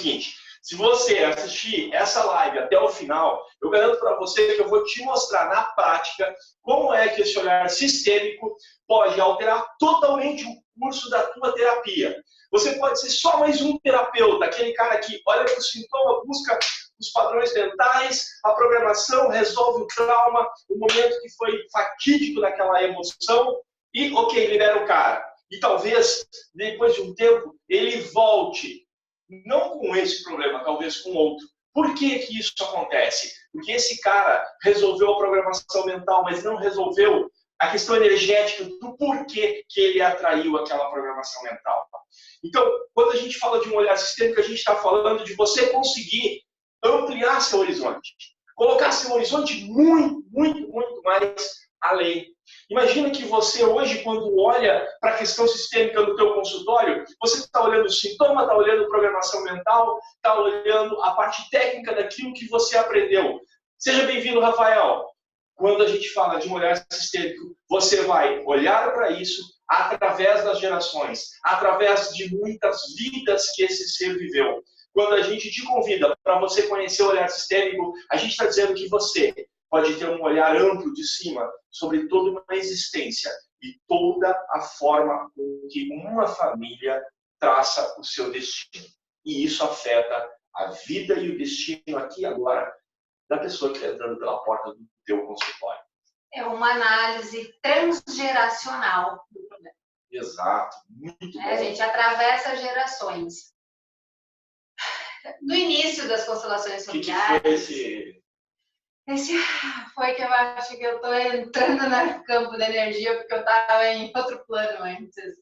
seguinte, se você assistir essa live até o final, eu garanto para você que eu vou te mostrar na prática como é que esse olhar sistêmico pode alterar totalmente o curso da tua terapia. Você pode ser só mais um terapeuta, aquele cara que olha para o sintoma, busca os padrões mentais, a programação, resolve o trauma, o momento que foi fatídico daquela emoção e, ok, libera o cara. E talvez, depois de um tempo, ele volte, não com esse problema, talvez com outro. Por que que isso acontece? Porque esse cara resolveu a programação mental, mas não resolveu a questão energética do porquê que ele atraiu aquela programação mental. Então, quando a gente fala de um olhar sistêmico, a gente está falando de você conseguir ampliar seu horizonte. Colocar seu horizonte muito, muito, muito mais além. Imagina que você hoje, quando olha para a questão sistêmica no teu consultório, você está olhando o sintoma, está olhando programação mental, está olhando a parte técnica daquilo que você aprendeu. Seja bem-vindo, Rafael. Quando a gente fala de um olhar sistêmico, você vai olhar para isso através das gerações, através de muitas vidas que esse ser viveu. Quando a gente te convida para você conhecer o olhar sistêmico, a gente está dizendo que você pode ter um olhar amplo de cima sobre toda uma existência e toda a forma com que uma família traça o seu destino. E isso afeta a vida e o destino aqui e agora da pessoa que está entrando pela porta do teu consultório. É uma análise transgeracional do problema. Exato, muito bom. A gente atravessa gerações. No inío das constelações familiares... O que foi esse? Esse foi que eu acho que eu estou entrando no campo da energia porque eu estava em outro plano antes.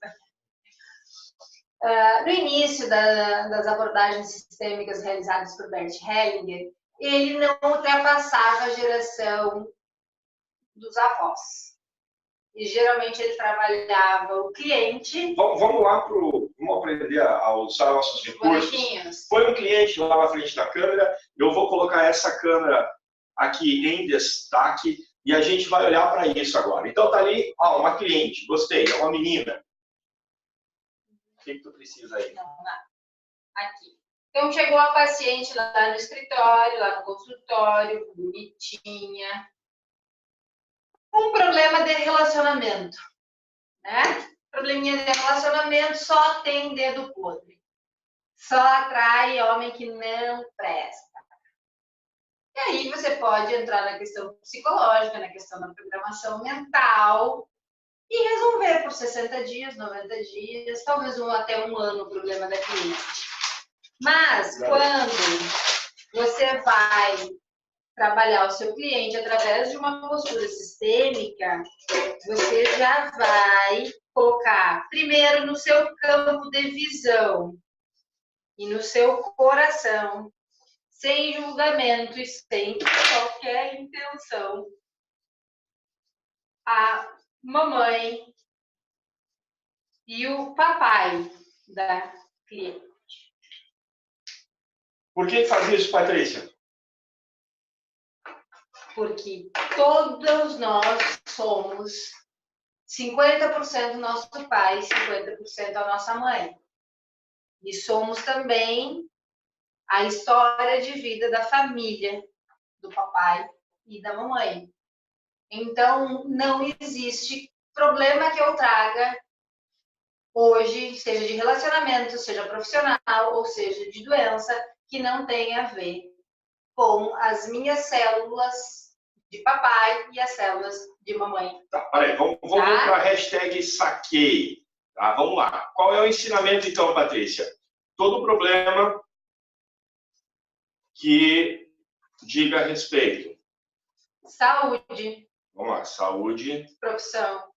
No início das abordagens sistêmicas realizadas por Bert Hellinger, ele não ultrapassava a geração dos avós. E geralmente ele trabalhava o cliente... Vamos lá vamos aprender a usar nossos recursos. Bonequinhos. Põe um cliente lá na frente da câmera, eu vou colocar essa câmera aqui em destaque e a gente vai olhar para isso agora. Então tá ali, ó, uma cliente, gostei, é uma menina. O que tu precisa aí? Não, nada. Aqui. Então chegou a paciente lá no escritório, lá no consultório, bonitinha. Um problema de relacionamento, né? Probleminha de relacionamento, só tem dedo podre. Só atrai homem que não presta. E aí você pode entrar na questão psicológica, na questão da programação mental e resolver por 60 dias, 90 dias, talvez até um ano o problema da cliente. Mas quando você vai trabalhar o seu cliente através de uma postura sistêmica, você já vai colocar primeiro no seu campo de visão e no seu coração, sem julgamento e sem qualquer intenção, a mamãe e o papai da cliente. Por que faz isso, Patrícia? Porque todos nós somos 50% nosso pai, 50% a nossa mãe. E somos também a história de vida da família, do papai e da mamãe. Então, não existe problema que eu traga hoje, seja de relacionamento, seja profissional, ou seja de doença, que não tenha a ver com as minhas células de papai e as células de mamãe. Tá, peraí, vamos para a hashtag saquei. Tá, vamos lá. Qual é o ensinamento, então, Patrícia? Todo problema que diga a respeito. Saúde. Vamos lá, saúde. Profissão.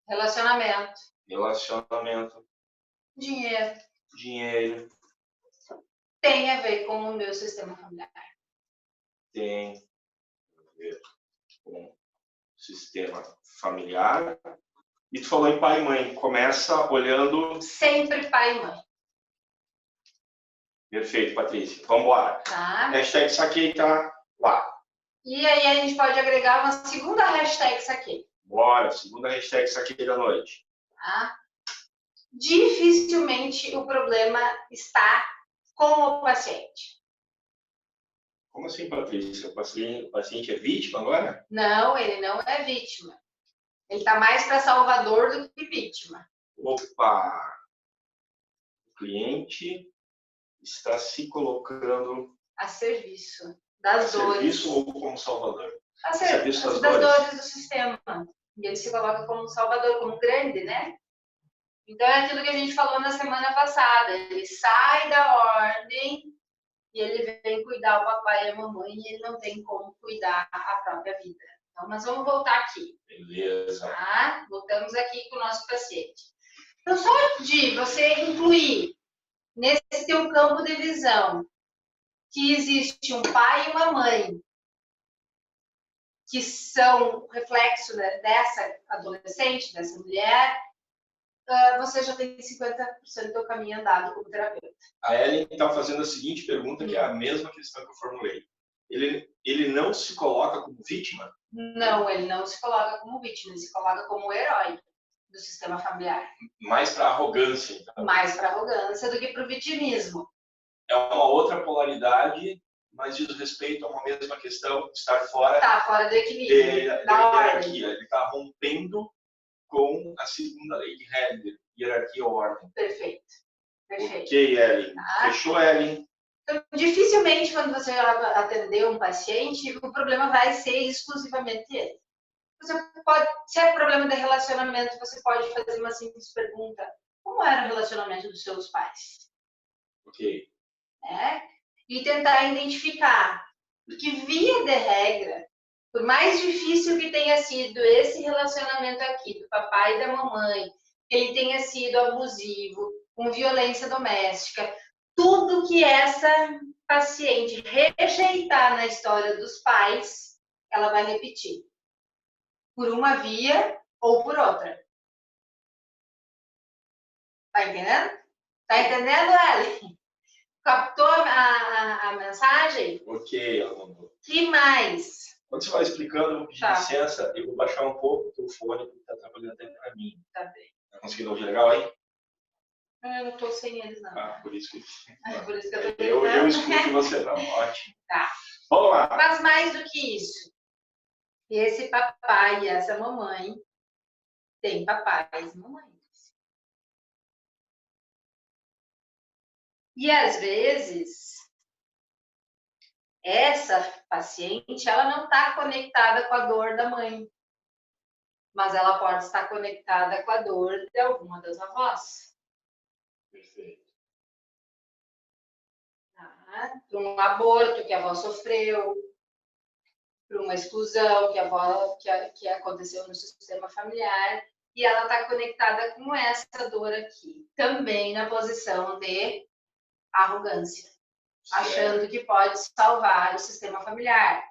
Relacionamento. Dinheiro. Tem a ver com o meu sistema familiar. Tem a ver com o sistema familiar. E tu falou em pai e mãe. Começa olhando... Sempre pai e mãe. Perfeito, Patrícia. Vamos embora. Tá. Hashtag saquei tá lá. E aí a gente pode agregar uma segunda hashtag saquei. Bora, segunda hashtag saquei da noite. Tá? dificilmente o problema está com o paciente. Como assim, Patrícia? O paciente é vítima agora? Não, ele não é vítima. Ele está mais para salvador do que vítima. Opa! O cliente está se colocando a serviço das dores. Serviço ou como salvador? A Serviço das dores do sistema. E ele se coloca como salvador, como grande, né? Então é aquilo que a gente falou na semana passada. Ele sai da ordem e ele vem cuidar o papai e a mamãe e ele não tem como cuidar a própria vida. Então, nós vamos voltar aqui. Beleza. Tá? Voltamos aqui com o nosso paciente. Então, só de você incluir nesse teu campo de visão que existe um pai e uma mãe que são reflexo dessa adolescente, dessa mulher, você já tem 50% do caminho andado como terapeuta. A Ellen está fazendo a seguinte pergunta, que é a mesma questão que eu formulei. Ele não se coloca como vítima? Não, ele não se coloca como vítima, ele se coloca como herói do sistema familiar. Mais para arrogância, então. Mais para arrogância do que para o vitimismo. É uma outra polaridade, mas diz respeito a uma mesma questão, estar fora, fora do equilíbrio, da hierarquia. Ele está rompendo com a segunda lei de Herder, hierarquia ou ordem. Perfeito. Perfeito. Ok, Ellen. Tá? Fechou, Ellen? Então, dificilmente, quando você atender um paciente, o problema vai ser exclusivamente ele. Você pode, se é problema de relacionamento, você pode fazer uma simples pergunta: como era o relacionamento dos seus pais? Ok. E tentar identificar, porque via de regra, por mais difícil que tenha sido esse relacionamento aqui, do papai e da mamãe, que ele tenha sido abusivo, com violência doméstica, tudo que essa paciente rejeitar na história dos pais, ela vai repetir. Por uma via ou por outra. Tá entendendo? Tá entendendo, Ellen? Captou a mensagem? Ok, ela mandou. Que mais? Quando você vai explicando, eu vou pedir licença, eu vou baixar um pouco o teu fone, porque está trabalhando até para mim. Tá bem. Tá conseguindo ouvir legal aí? Eu não tô sem eles, não. Ah, por isso que por isso que eu tô eu escuto você, não. Ótimo. Tá. Vamos lá. Mas mais do que isso, esse papai e essa mamãe têm papais e mamães. E às vezes, essa paciente, ela não está conectada com a dor da mãe, mas ela pode estar conectada com a dor de alguma das avós. Perfeito. Tá? Para um aborto que a avó sofreu, para uma exclusão que aconteceu no sistema familiar, e ela está conectada com essa dor aqui, também na posição de arrogância, achando que pode salvar o sistema familiar.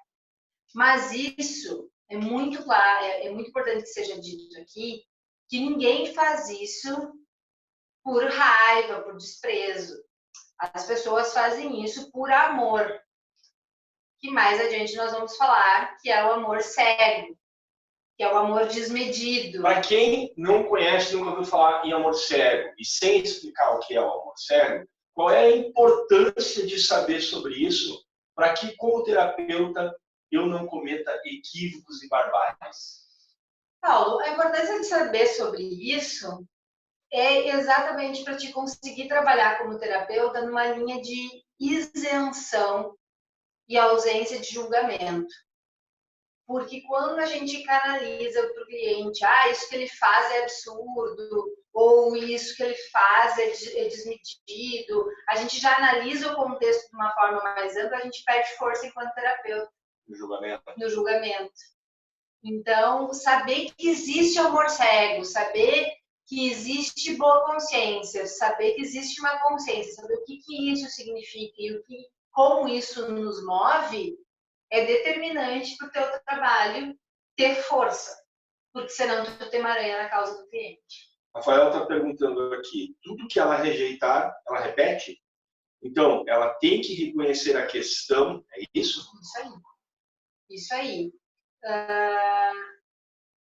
Mas isso é muito claro, é muito importante que seja dito aqui, que ninguém faz isso por raiva, por desprezo. As pessoas fazem isso por amor. Que mais adiante nós vamos falar que é o amor cego, que é o amor desmedido. Para quem não conhece, nunca ouviu falar em amor cego, e sem explicar o que é o amor cego, qual é a importância de saber sobre isso para que, como terapeuta, eu não cometa equívocos e barbáries? Paulo, a importância de saber sobre isso é exatamente para te conseguir trabalhar como terapeuta numa linha de isenção e ausência de julgamento. Porque quando a gente canaliza para o cliente, isso que ele faz é absurdo, ou isso que ele faz é desmedido, a gente já analisa o contexto de uma forma mais ampla, a gente perde força enquanto terapeuta. No julgamento. Então, saber que existe amor cego, saber que existe boa consciência, saber que existe uma consciência, saber o que isso significa e como isso nos move, é determinante para o teu trabalho ter força, porque senão tu tem uma aranha na causa do cliente. Rafael está perguntando aqui, tudo que ela rejeitar, ela repete? Então, ela tem que reconhecer a questão, é isso? Isso aí. Isso aí.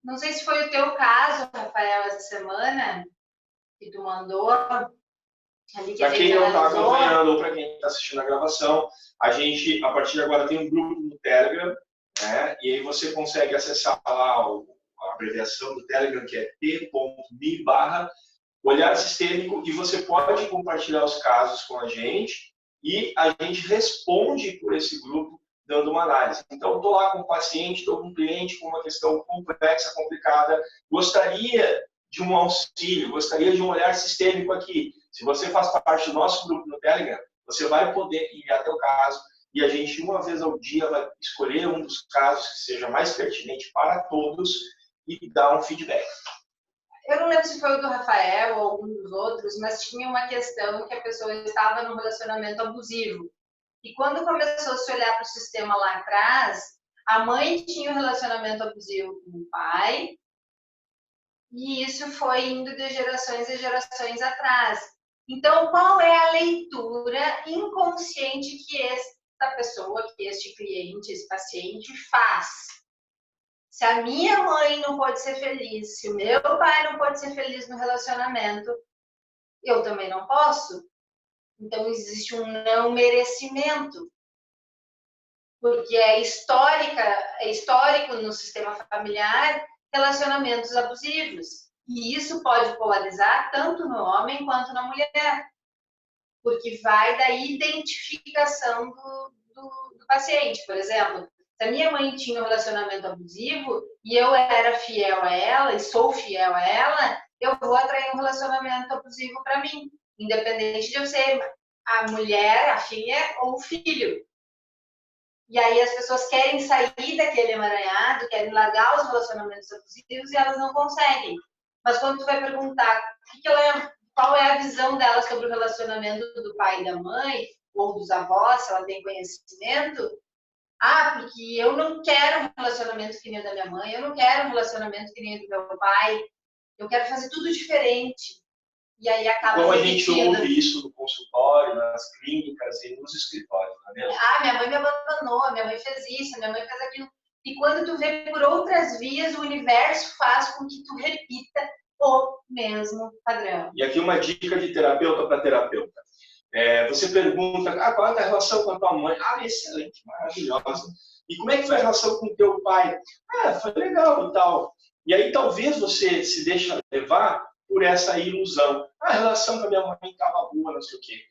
Não sei se foi o teu caso, Rafael, essa semana, que tu mandou, ali que a Para quem gente não está analisou. acompanhando ou para quem está assistindo a gravação, a gente, a partir de agora, tem um grupo no Telegram, né? E aí você consegue acessar lá a abreviação do Telegram, que é t.me/olhar sistêmico, e você pode compartilhar os casos com a gente e a gente responde por esse grupo dando uma análise. Então, estou lá com um paciente, estou com um cliente com uma questão complexa, complicada, gostaria de um auxílio, gostaria de um olhar sistêmico aqui. Se você faz parte do nosso grupo no Telegram, você vai poder enviar teu caso e a gente, uma vez ao dia, vai escolher um dos casos que seja mais pertinente para todos e dar um feedback. Eu não lembro se foi o do Rafael ou algum dos outros, mas tinha uma questão que a pessoa estava num relacionamento abusivo. E quando começou a se olhar para o sistema lá atrás, a mãe tinha um relacionamento abusivo com o pai, e isso foi indo de gerações e gerações atrás. Então, qual é a leitura inconsciente que esta pessoa, que este cliente, esse paciente faz? Se a minha mãe não pode ser feliz, se o meu pai não pode ser feliz no relacionamento, eu também não posso. Então, existe um não merecimento. Porque é histórico no sistema familiar relacionamentos abusivos. E isso pode polarizar tanto no homem quanto na mulher. Porque vai da identificação do paciente. Por exemplo, se a minha mãe tinha um relacionamento abusivo e eu era fiel a ela e sou fiel a ela, eu vou atrair um relacionamento abusivo para mim, independente de eu ser a mulher, a filha ou o filho. E aí as pessoas querem sair daquele emaranhado, querem largar os relacionamentos abusivos e elas não conseguem. Mas quando tu vai perguntar qual é a visão dela sobre o relacionamento do pai e da mãe, ou dos avós, se ela tem conhecimento, porque eu não quero um relacionamento que nem o da minha mãe, eu não quero um relacionamento que nem o do meu pai, eu quero fazer tudo diferente. E aí acaba Como a gente ouve isso no consultório, nas clínicas e nos escritórios, não é mesmo? Minha mãe me abandonou, minha mãe fez isso, minha mãe fez aquilo. E quando tu vê por outras vias, o universo faz com que tu repita o mesmo padrão. E aqui uma dica de terapeuta para terapeuta. Você pergunta, qual é a relação com a tua mãe? Excelente, maravilhosa. E como é que foi a relação com o teu pai? Foi legal e tal. E aí talvez você se deixe levar por essa ilusão. A relação com a minha mãe estava boa, não sei o quê.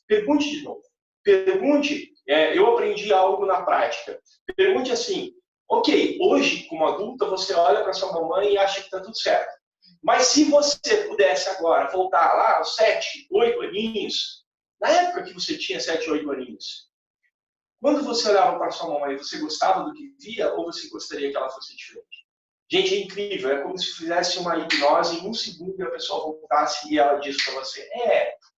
Pergunte de novo. Pergunte, eu aprendi algo na prática. Pergunte assim, ok, hoje, como adulta, você olha para sua mamãe e acha que está tudo certo. Mas se você pudesse agora voltar lá aos 7, 8 aninhos, na época que você tinha 7, 8 aninhos, quando você olhava para sua mamãe, você gostava do que via ou você gostaria que ela fosse diferente? Gente, é incrível, é como se fizesse uma hipnose em um segundo e a pessoa voltasse e ela diz para você,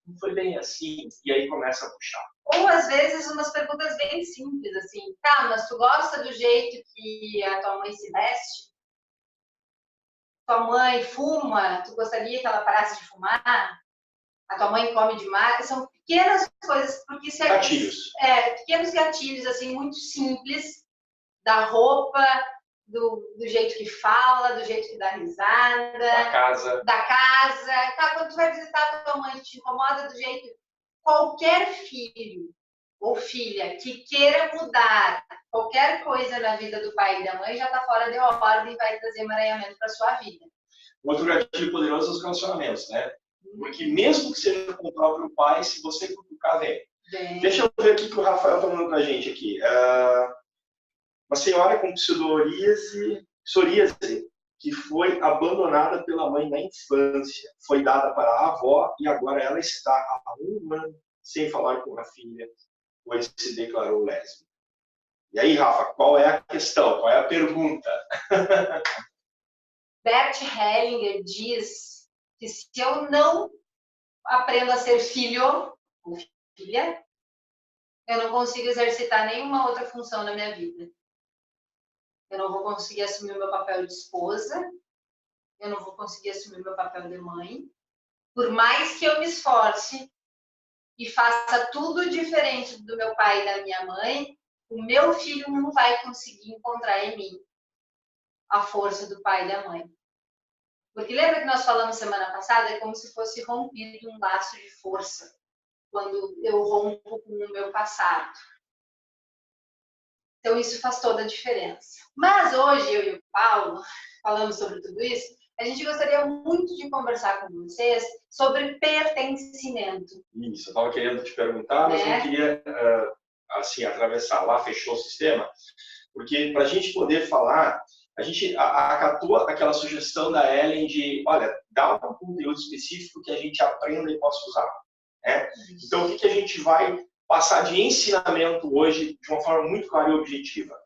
não foi bem assim, e aí começa a puxar. Ou às vezes umas perguntas bem simples, assim, mas tu gosta do jeito que a tua mãe se veste? Tua mãe fuma? Tu gostaria que ela parasse de fumar? A tua mãe come demais? São pequenas coisas, porque se gatilhos. Pequenos gatilhos, assim, muito simples, da roupa, do jeito que fala, do jeito que dá risada. Da casa. Quando tu vai visitar a tua mãe, te incomoda do jeito... Qualquer filho ou filha que queira mudar qualquer coisa na vida do pai e da mãe já está fora de ordem e vai trazer emaranhamento para sua vida. Outro gatilho poderoso é os relacionamentos, né? Porque mesmo que seja com o próprio pai, se você cutucar, vem. Deixa eu ver aqui que o Rafael está mandando para a gente aqui. Uma senhora com psoríase, que foi abandonada pela mãe na infância, foi dada para a avó e agora ela está há um ano sem falar com a filha, pois se declarou lésbica. E aí, Rafa, qual é a questão? Qual é a pergunta? Bert Hellinger diz que se eu não aprendo a ser filho ou filha, eu não consigo exercitar nenhuma outra função na minha vida. Eu não vou conseguir assumir o meu papel de esposa, eu não vou conseguir assumir o meu papel de mãe. Por mais que eu me esforce e faça tudo diferente do meu pai e da minha mãe, o meu filho não vai conseguir encontrar em mim a força do pai e da mãe. Porque lembra que nós falamos semana passada? É como se fosse rompido um laço de força, quando eu rompo com o meu passado. Então, isso faz toda a diferença. Mas hoje, eu e o Paulo, falando sobre tudo isso, a gente gostaria muito de conversar com vocês sobre pertencimento. Isso, eu estava querendo te perguntar, mas não queria, assim, atravessar lá, fechou o sistema, porque para a gente poder falar, a gente acatou aquela sugestão da Ellen de, olha, dá um conteúdo específico que a gente aprenda e possa usar. Né? Então, o que a gente vai passar de ensinamento hoje de uma forma muito clara e objetiva?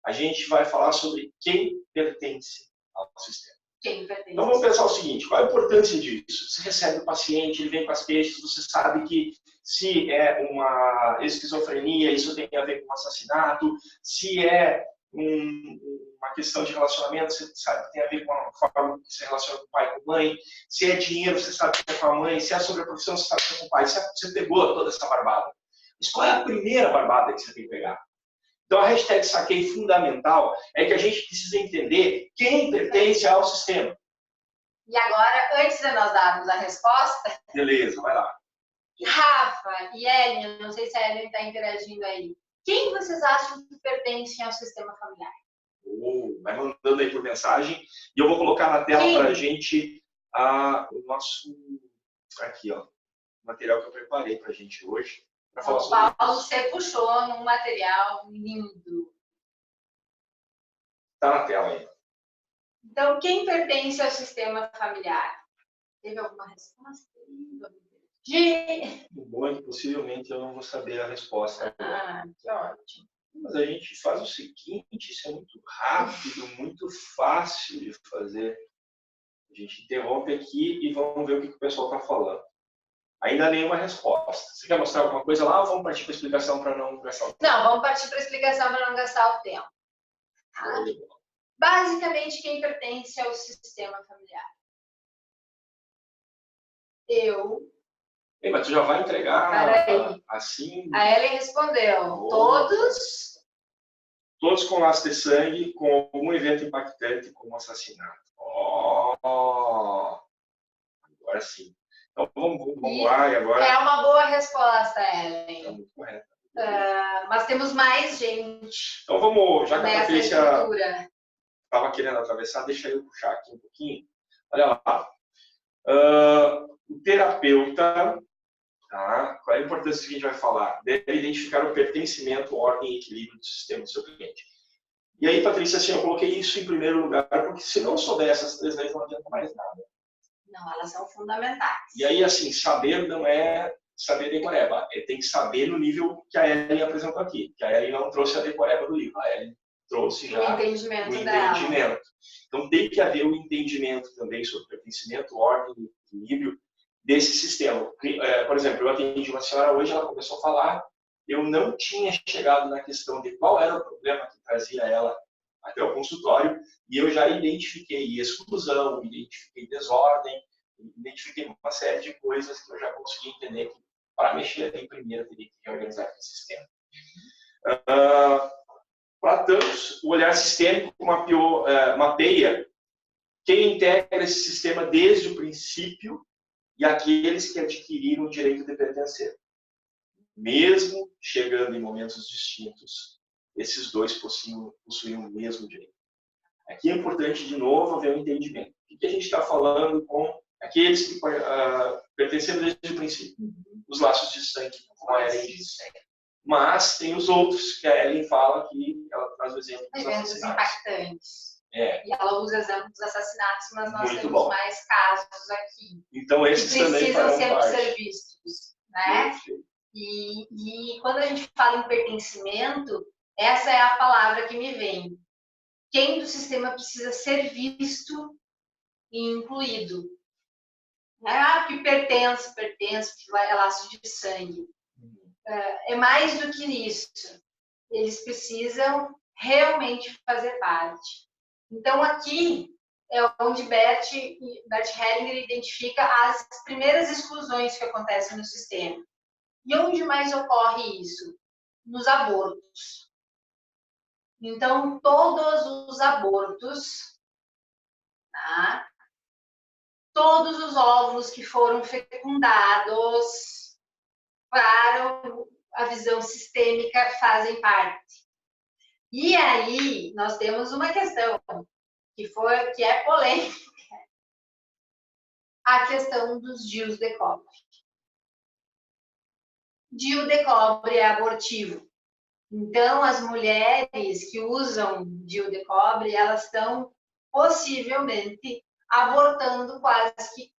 A gente vai falar sobre quem pertence ao sistema. Então vamos pensar o seguinte, qual a importância disso? Você recebe o paciente, ele vem com as queixas, você sabe que se é uma esquizofrenia, isso tem a ver com um assassinato, se é uma questão de relacionamento, você sabe que tem a ver com a forma que você relaciona com o pai e com a mãe, se é dinheiro, você sabe que é com a mãe, se é sobre a profissão, você sabe que é com o pai, você pegou toda essa barbada. Mas qual é a primeira barbada que você tem que pegar? Então, a hashtag saquei fundamental é que a gente precisa entender quem pertence ao sistema. E agora, antes de nós darmos a resposta... Beleza, vai lá. Rafa e Ellen, não sei se a Ellen está interagindo aí. Quem vocês acham que pertencem ao sistema familiar? Vai mandando aí por mensagem. E eu vou colocar na tela para a gente o nosso... Aqui, ó. O material que eu preparei para a gente hoje. O Paulo, você puxou num material lindo. Está na tela aí. Então, quem pertence ao sistema familiar? Teve alguma resposta? Bom, é que possivelmente eu não vou saber a resposta. Que ótimo. Mas a gente faz o seguinte, isso é muito rápido, muito fácil de fazer. A gente interrompe aqui e vamos ver o que o pessoal está falando. Ainda nenhuma resposta. Você quer mostrar alguma coisa lá ou vamos partir para a explicação para não gastar o tempo? Não, vamos partir para a explicação para não gastar o tempo. Tá? Basicamente, quem pertence ao sistema familiar? Eu. Ei, mas tu já vai entregar assim? A Ellen respondeu. Todos com laço de sangue, com algum evento impactante como assassinato. Agora sim. Então vamos lá e agora. É uma boa resposta, Ellen. Está muito correta. Mas temos mais gente. Então vamos, já que a Patrícia estava querendo atravessar, deixa eu puxar aqui um pouquinho. Olha lá. O terapeuta, tá? Qual é a importância que a gente vai falar? Deve identificar o pertencimento, ordem e equilíbrio do sistema do seu cliente. E aí, Patrícia, assim, eu coloquei isso em primeiro lugar, porque se não souber essas 3 leis, não adianta mais nada. Não, elas são fundamentais. E aí, assim, saber não é saber decoreba. Tem que saber no nível que a Ellen apresentou aqui. Que a Ellen não trouxe a decoreba do livro. A Ellen trouxe já o entendimento dela. Então, tem que haver um entendimento também sobre pertencimento, ordem e equilíbrio desse sistema. Por exemplo, eu atendi uma senhora hoje, ela começou a falar, eu não tinha chegado na questão de qual era o problema que trazia ela até o consultório, e eu já identifiquei exclusão, identifiquei desordem, identifiquei uma série de coisas que eu já consegui entender que para mexer ali primeiro eu teria que reorganizar esse sistema. Para tantos, o olhar sistêmico mapeia quem integra esse sistema desde o princípio e aqueles que adquiriram o direito de pertencer. Mesmo chegando em momentos distintos, esses dois possuem o mesmo direito. Aqui é importante, de novo, haver um entendimento. O que a gente está falando com aqueles que pertenceram desde o princípio? Os laços de sangue, como a Ellen disse. Mas tem os outros, que a Ellen fala que ela traz o exemplo dos assassinatos. Impactantes. E ela usa exemplos dos assassinatos, mas nós temos mais casos aqui. Então, esses também precisam sempre ser vistos. Né? E quando a gente fala em pertencimento, essa é a palavra que me vem. Quem do sistema precisa ser visto e incluído. Que pertence, que é laço de sangue. É mais do que isso. Eles precisam realmente fazer parte. Então, aqui é onde Bert Hellinger identifica as primeiras exclusões que acontecem no sistema. E onde mais ocorre isso? Nos abortos. Então, todos os abortos, tá? todos os óvulos que foram fecundados para a visão sistêmica fazem parte. E aí nós temos uma questão que é polêmica, a questão dos DIUs de cobre. DIU de cobre é abortivo. Então, as mulheres que usam DIU de cobre, elas estão possivelmente abortando quase que,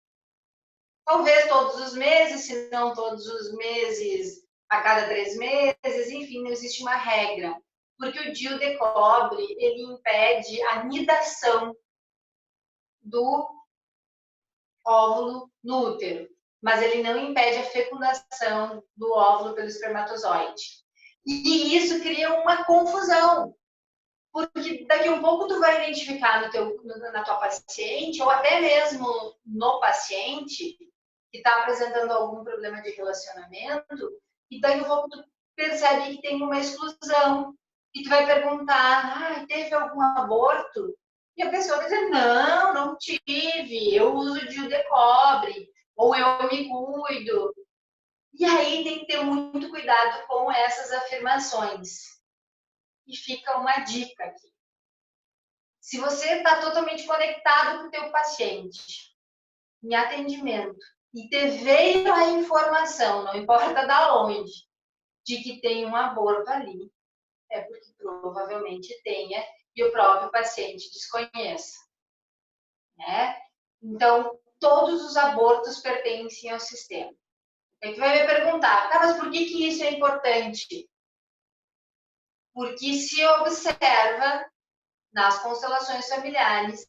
talvez todos os meses, se não todos os meses, a cada 3 meses, enfim, não existe uma regra. Porque o DIU de cobre, ele impede a nidação do óvulo no útero, mas ele não impede a fecundação do óvulo pelo espermatozoide. E isso cria uma confusão, porque daqui a um pouco tu vai identificar na tua paciente, ou até mesmo no paciente, que está apresentando algum problema de relacionamento, e daqui a pouco tu percebe que tem uma exclusão, e tu vai perguntar, teve algum aborto? E a pessoa vai dizer, não tive, eu uso DIU de cobre, ou eu me cuido. E aí tem que ter muito cuidado com essas afirmações. E fica uma dica aqui. Se você está totalmente conectado com o teu paciente, em atendimento, e te veio a informação, não importa da onde, de que tem um aborto ali, é porque provavelmente tenha e o próprio paciente desconheça. Né? Então, todos os abortos pertencem ao sistema. Aí tu vai me perguntar, mas por que isso é importante? Porque se observa nas constelações familiares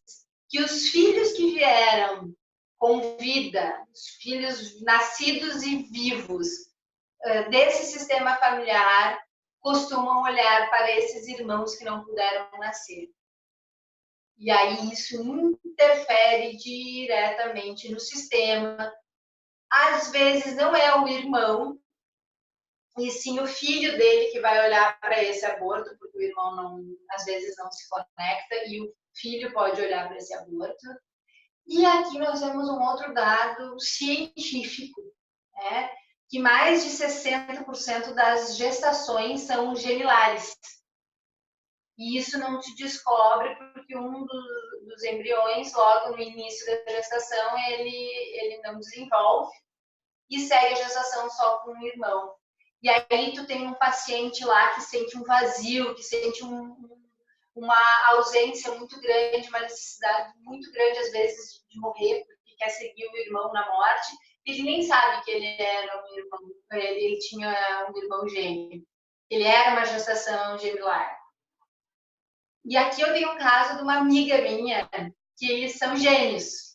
que os filhos que vieram com vida, os filhos nascidos e vivos desse sistema familiar, costumam olhar para esses irmãos que não puderam nascer. E aí isso interfere diretamente no sistema. Às vezes não é o irmão, e sim o filho dele que vai olhar para esse aborto, porque o irmão às vezes não se conecta, e o filho pode olhar para esse aborto. E aqui nós temos um outro dado científico, né? Que mais de 60% das gestações são genilares. E isso não se descobre porque um dos embriões, logo no início da gestação, ele não desenvolve e segue a gestação só com um irmão. E aí tu tem um paciente lá que sente um vazio, que sente uma ausência muito grande, uma necessidade muito grande, às vezes, de morrer, porque quer seguir o irmão na morte. Ele nem sabe que ele era um irmão, ele tinha um irmão gêmeo. Ele era uma gestação gemelar. E aqui eu tenho um caso de uma amiga minha, que eles são gêmeos.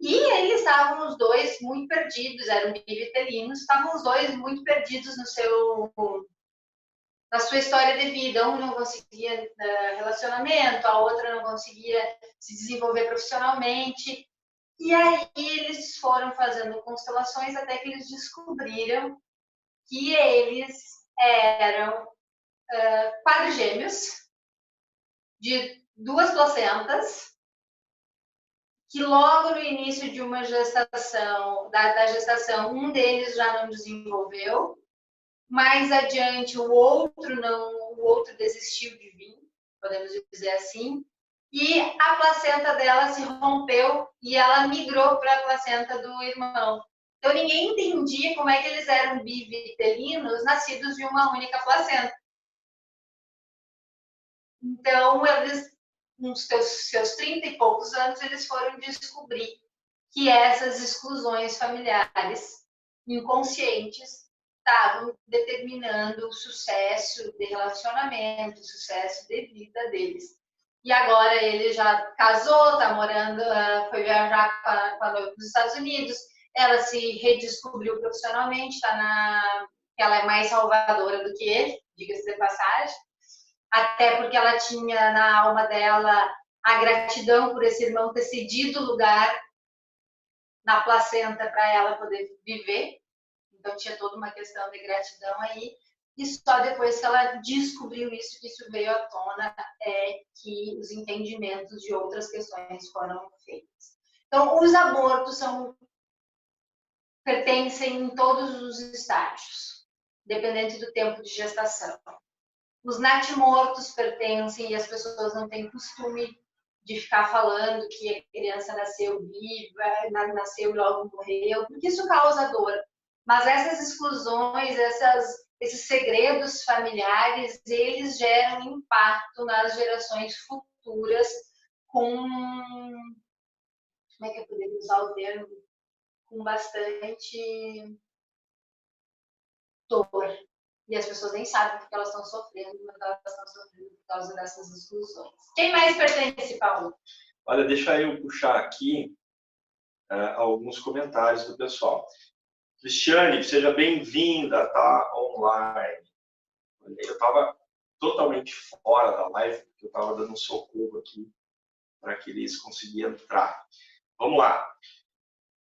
E eles estavam os dois muito perdidos, eram bivitelinos, estavam os dois muito perdidos na sua história de vida. Um não conseguia relacionamento, a outra não conseguia se desenvolver profissionalmente. E aí eles foram fazendo constelações até que eles descobriram que eles eram quadrigêmeos de 2 placentas, que logo no início de uma gestação, da gestação, um deles já não desenvolveu, mais adiante o outro desistiu de vir, podemos dizer assim, e a placenta dela se rompeu e ela migrou para a placenta do irmão. Então ninguém entendia como é que eles eram bivitelinos nascidos de uma única placenta. Então eles, nos seus 30 e poucos anos, eles foram descobrir que essas exclusões familiares inconscientes estavam determinando o sucesso de relacionamento, o sucesso de vida deles. E agora ele já casou, está morando, foi viajar com a noiva para os Estados Unidos, ela se redescobriu profissionalmente, ela é mais salvadora do que ele, diga-se de passagem, até porque ela tinha na alma dela a gratidão por esse irmão ter cedido o lugar na placenta para ela poder viver. Então tinha toda uma questão de gratidão aí. E só depois que ela descobriu isso, que isso veio à tona, que os entendimentos de outras questões foram feitos. Então, os abortos pertencem em todos os estágios, dependente do tempo de gestação. Os natimortos pertencem e as pessoas não têm costume de ficar falando que a criança nasceu viva, nasceu e logo morreu, porque isso causa dor. Mas essas exclusões, esses segredos familiares, eles geram impacto nas gerações futuras com, como é que eu poderia usar o termo? Com bastante dor. E as pessoas nem sabem porque elas estão sofrendo, mas elas estão sofrendo por causa dessas exclusões. Quem mais pertence, Paulo? Olha, deixa eu puxar aqui alguns comentários do pessoal. Cristiane, seja bem-vinda, tá online. Eu estava totalmente fora da live, porque eu estava dando um socorro aqui para que eles conseguissem entrar. Vamos lá.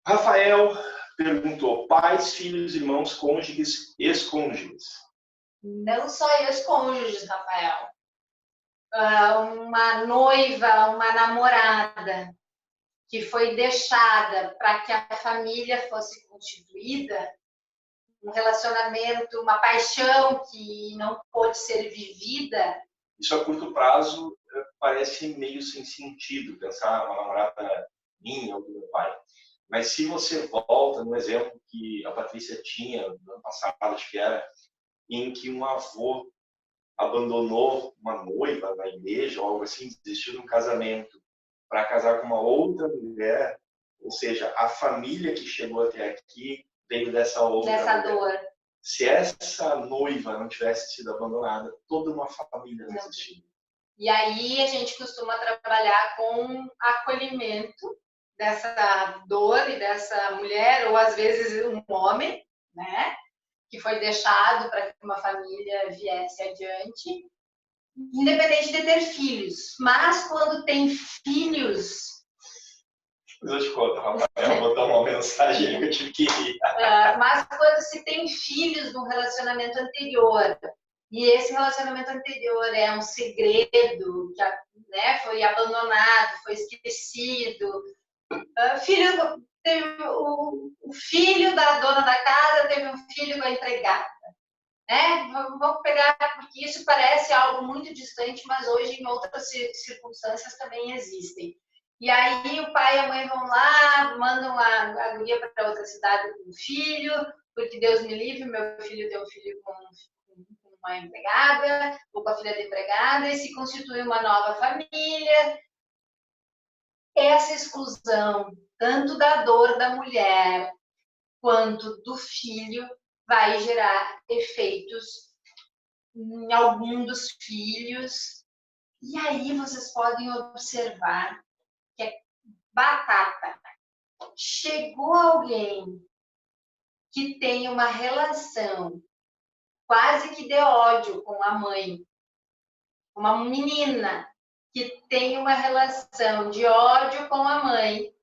Rafael perguntou: pais, filhos, irmãos, cônjuges, ex-cônjuges? Não só ex-cônjuges, Rafael. Uma noiva, uma namorada que foi deixada para que a família fosse constituída, um relacionamento, uma paixão que não pôde ser vivida. Isso a curto prazo parece meio sem sentido, pensar uma namorada minha ou do meu pai. Mas se você volta no exemplo que a Patrícia tinha no ano passado, acho que era, em que um avô abandonou uma noiva na igreja ou algo assim, desistiu de um casamento para casar com uma outra mulher, ou seja, a família que chegou até aqui veio dessa outra mulher. Dor. Se essa noiva não tivesse sido abandonada, toda uma família não existiria. E aí a gente costuma trabalhar com acolhimento dessa dor e dessa mulher, ou às vezes um homem, né, que foi deixado para que uma família viesse adiante, independente de ter filhos. Mas quando tem filhos... Depois eu te conto, Rafael, vou botar uma mensagem que eu tive que ir. Mas quando se tem filhos de um relacionamento anterior, e esse relacionamento anterior é um segredo, que, né, foi abandonado, foi esquecido. O filho da dona da casa teve um filho com a empregada. Né? Vamos pegar, porque isso parece algo muito distante, mas hoje em outras circunstâncias também existem. E aí o pai e a mãe vão lá, mandam a guria para outra cidade com o filho, porque Deus me livre, meu filho tem um filho com uma empregada, ou com a filha da empregada, e se constitui uma nova família. Essa exclusão, tanto da dor da mulher, quanto do filho, vai gerar efeitos em algum dos filhos. E aí vocês podem observar que é batata. Chegou alguém que tem uma relação quase que de ódio com a mãe, uma menina que tem uma relação de ódio com a mãe,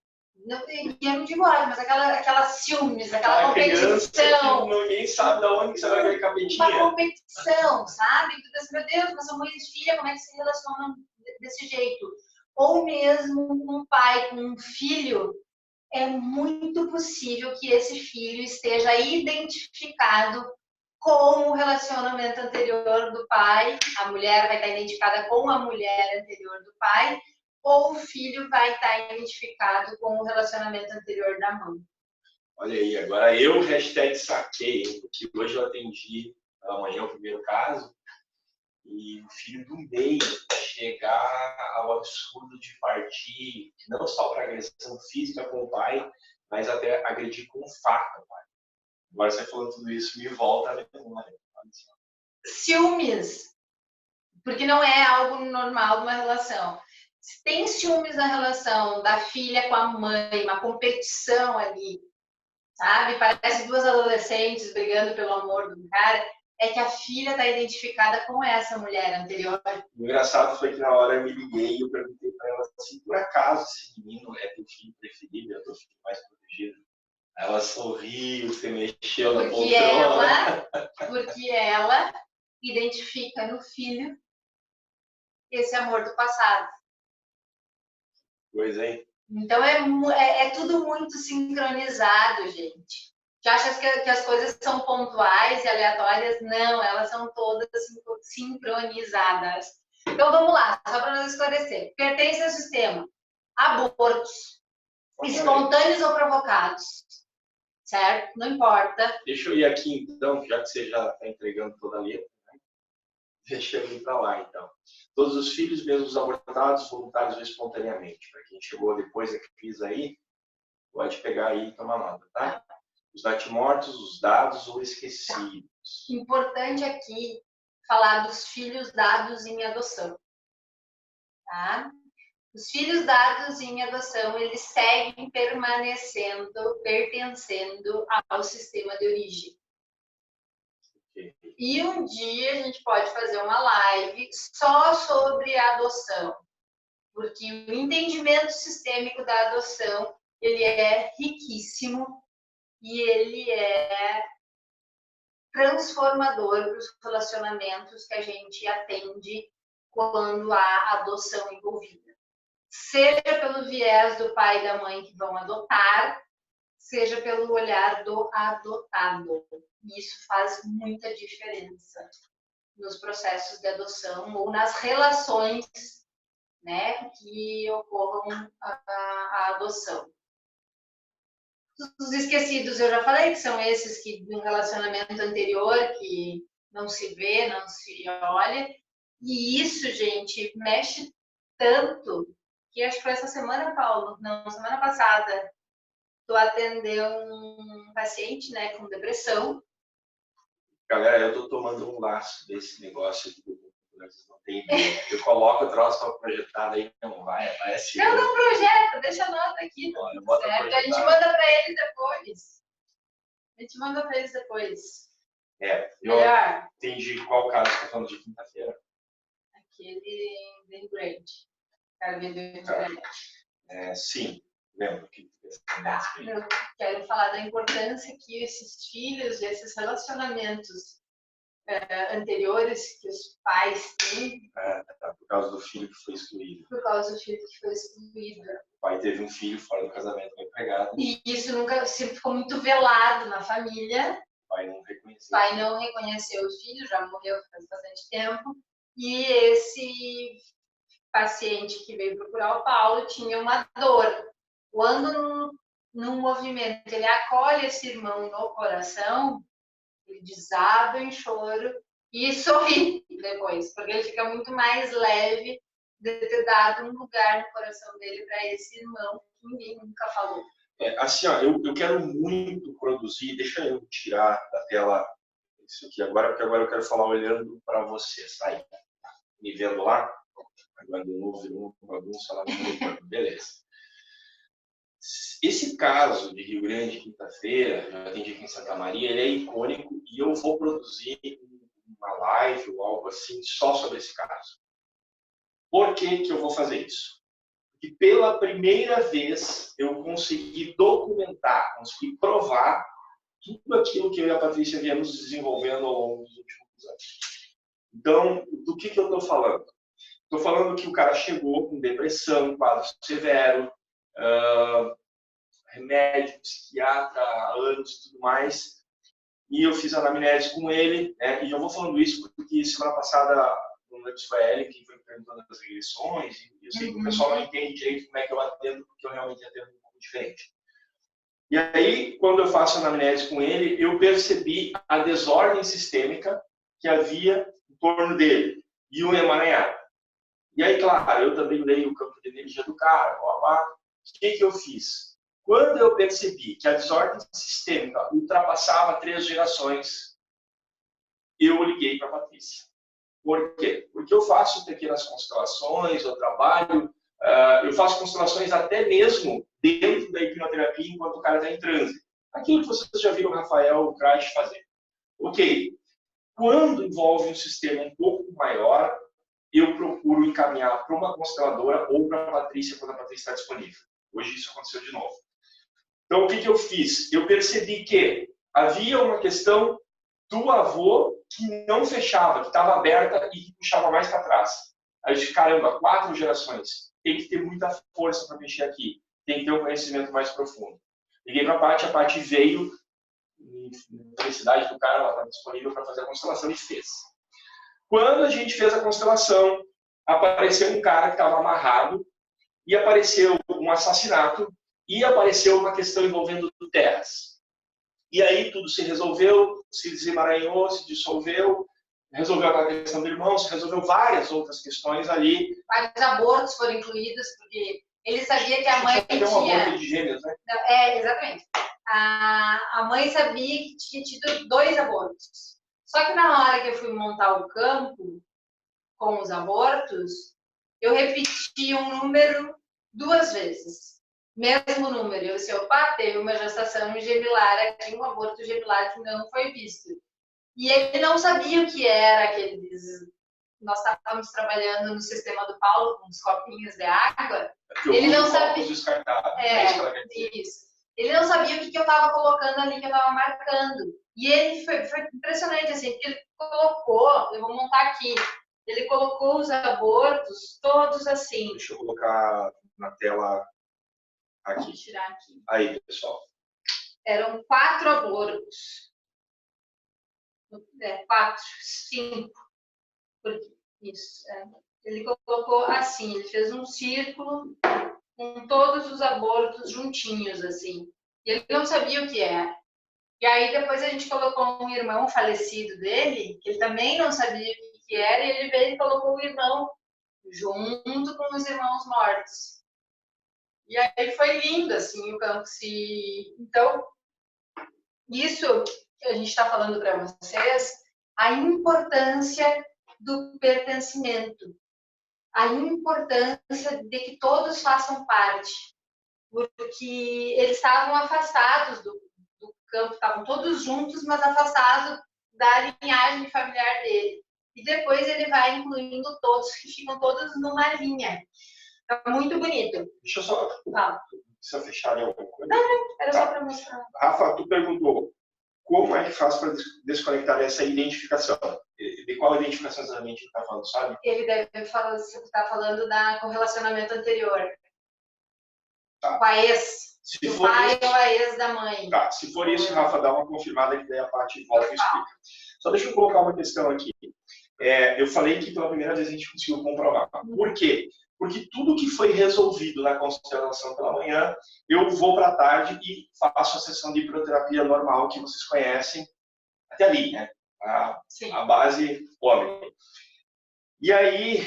eu não digo ódio, mas aquela ciúmes, aquela competição. Ninguém sabe de onde você vai aquele capetinha. Uma competição, sabe? Tu pensa, meu Deus, mas são mãe e filha, como é que se relacionam desse jeito? Ou mesmo um pai com um filho, é muito possível que esse filho esteja identificado com o relacionamento anterior do pai, a mulher vai estar identificada com a mulher anterior do pai, ou o filho vai estar identificado com o relacionamento anterior da mãe. Olha aí, agora eu #saquei, porque hoje eu atendi pela manhã o primeiro caso, e o filho do meio chegar ao absurdo de partir, não só para agressão física com o pai, mas até agredir com faca o pai. Agora você falando tudo isso, me volta a memória. Ciúmes, porque não é algo normal de uma relação. Se tem ciúmes na relação da filha com a mãe, uma competição ali, sabe? Parece duas adolescentes brigando pelo amor de um cara, é que a filha está identificada com essa mulher anterior. O engraçado foi que na hora eu me liguei e eu perguntei para ela assim, por acaso esse menino é teu filho preferido, é teu filho mais protegido? Ela sorriu, se mexeu na poltrona. Porque ela identifica no filho esse amor do passado. Pois é. Então, é tudo muito sincronizado, gente. Já acha que as coisas são pontuais e aleatórias? Não, elas são todas sincronizadas. Então, vamos lá, só para nos esclarecer. Pertence ao sistema abortos, espontâneos ou provocados, certo? Não importa. Deixa eu ir aqui, então, já que você já está entregando toda a letra. Deixa eu ir para lá, então. Todos os filhos, mesmo os abortados, voluntários ou espontaneamente. Para quem chegou depois da crise aí, pode pegar aí e tomar nota, tá? Os natimortos, os dados ou esquecidos. Importante aqui falar dos filhos dados em adoção, tá? Os filhos dados em adoção, eles seguem pertencendo ao sistema de origem. E um dia a gente pode fazer uma live só sobre a adoção, porque o entendimento sistêmico da adoção, ele é riquíssimo e ele é transformador para os relacionamentos que a gente atende quando há adoção envolvida. Seja pelo viés do pai e da mãe que vão adotar, seja pelo olhar do adotado. Isso faz muita diferença nos processos de adoção ou nas relações, né, que ocorram a adoção. Os esquecidos, eu já falei que são esses que de um relacionamento anterior que não se vê, não se olha. E isso, gente, mexe tanto que acho que foi essa semana, Paulo, não, semana passada, tu atendeu um paciente, né, com depressão. Galera, eu tô tomando um laço desse negócio aqui, vocês não tem ideia. Eu coloco o troço para projetar, aí não vai, aparece. Eu não projeto, deixa a nota aqui. Certo? A gente manda para eles depois. A gente manda para eles depois. Eu entendi qual caso você tá falando de quinta-feira. Aquele bem grande. Cara, bem grande. Sim, lembro que eu quero falar da importância que esses filhos, esses relacionamentos anteriores que os pais têm. Por causa do filho que foi excluído. Por causa do filho que foi excluído. O pai teve um filho fora do casamento com a empregada. E isso sempre ficou muito velado na família. O pai não reconheceu. O pai não reconheceu o filho, já morreu faz bastante tempo. E esse paciente que veio procurar o Paulo tinha uma dor. Quando num movimento ele acolhe esse irmão no coração, ele desaba em choro e sorri depois, porque ele fica muito mais leve de ter dado um lugar no coração dele para esse irmão que ninguém nunca falou. Assim, ó, eu quero muito produzir, deixa eu tirar da tela isso aqui agora, porque agora eu quero falar olhando para vocês, tá aí? Me vendo lá? Agora de novo, virou uma bagunça lá no beleza. Esse caso de Rio Grande, quinta-feira, eu atendi aqui em Santa Maria, ele é icônico e eu vou produzir uma live ou algo assim só sobre esse caso. Por que eu vou fazer isso? Porque pela primeira vez eu consegui documentar, consegui provar tudo aquilo que eu e a Patrícia viemos desenvolvendo ao longo dos últimos anos. Então, do que eu estou falando? Estou falando que o cara chegou com depressão, quadro severo, remédio, psiquiatra há anos e tudo mais. E eu fiz anamnese com ele, né? E eu vou falando isso porque semana passada, não lembro se foi a Ellen que foi perguntando as regressões, e eu sei que o pessoal não entende direito como é que eu atendo, porque eu realmente atendo um pouco diferente. E aí, quando eu faço anamnese com ele, eu percebi a desordem sistêmica que havia em torno dele, e um emaranhado. E aí, claro, eu também leio o campo de energia do cara, o que eu fiz? Quando eu percebi que a desordem sistêmica ultrapassava 3 gerações, eu liguei para a Patrícia. Por quê? Porque eu faço pequenas constelações, eu trabalho, eu faço constelações até mesmo dentro da hipnoterapia enquanto o cara está em transe. Aquilo que vocês já viram o Rafael Kreis fazer. Ok. Quando envolve um sistema um pouco maior, eu procuro encaminhar para uma consteladora ou para a Patrícia quando a Patrícia está disponível. Hoje isso aconteceu de novo. Então, o que eu fiz? Eu percebi que havia uma questão do avô que não fechava, que estava aberta e que puxava mais para trás. Aí eu disse, caramba, 4 gerações. Tem que ter muita força para mexer aqui. tem que ter um conhecimento mais profundo. Liguei para a Paty veio, na felicidade do cara, ela estava disponível para fazer a constelação e fez. Quando a gente fez a constelação, apareceu um cara que estava amarrado, e apareceu um assassinato, e apareceu uma questão envolvendo terras. E aí tudo se resolveu, se desemaranhou, se dissolveu, resolveu aquela questão do irmão, se resolveu várias outras questões ali. Vários abortos foram incluídos, porque ele sabia que a mãe tinha... um aborto de gêmeos, né? Exatamente. A mãe sabia que tinha tido 2 abortos. Só que na hora que eu fui montar o campo com os abortos, eu repeti um número 2 vezes. Mesmo número. Eu disse, opa, teve uma gestação gemelar aqui, um aborto gemelar que não foi visto. E ele não sabia o que era aqueles... Nós estávamos trabalhando no sistema do Paulo, com os copinhos de água. Ele não sabia... Isso. Ele não sabia o que eu estava colocando ali, que eu estava marcando. E ele foi impressionante, assim, porque ele colocou, eu vou montar aqui, ele colocou os abortos todos assim. Deixa eu colocar na tela aqui. Vou tirar aqui. Aí, pessoal. Eram 4 abortos. 4, 5. Isso. Ele colocou assim, ele fez um círculo com todos os abortos juntinhos, assim. E ele não sabia o que era. E aí depois a gente colocou um irmão falecido dele, que ele também não sabia o que era, e ele veio e colocou o irmão junto com os irmãos mortos. E aí foi lindo, assim, o campo se... Então, isso que a gente está falando para vocês, a importância do pertencimento, a importância de que todos façam parte, porque eles estavam afastados do campo, estavam todos juntos, mas afastados da linhagem familiar dele. E depois ele vai incluindo todos, que ficam todos numa linha. É muito bonito. Deixa eu só... Precisa fechar ali alguma coisa? Não, era só para mostrar. Rafa, tu perguntou como é que faz para desconectar essa identificação? De qual identificação exatamente ele está falando, sabe? Ele deve estar falando da correlacionamento anterior. Tá. Com a ex. Do pai ou a ex da mãe. Tá, se for isso, Rafa, dá uma confirmada que daí a Paty volta e explica. Só deixa eu colocar uma questão aqui. Eu falei que pela primeira vez a gente conseguiu comprovar. Por quê? Porque tudo que foi resolvido na constelação pela manhã, eu vou para a tarde e faço a sessão de hipnoterapia normal que vocês conhecem, até ali, né? A base homem. E aí,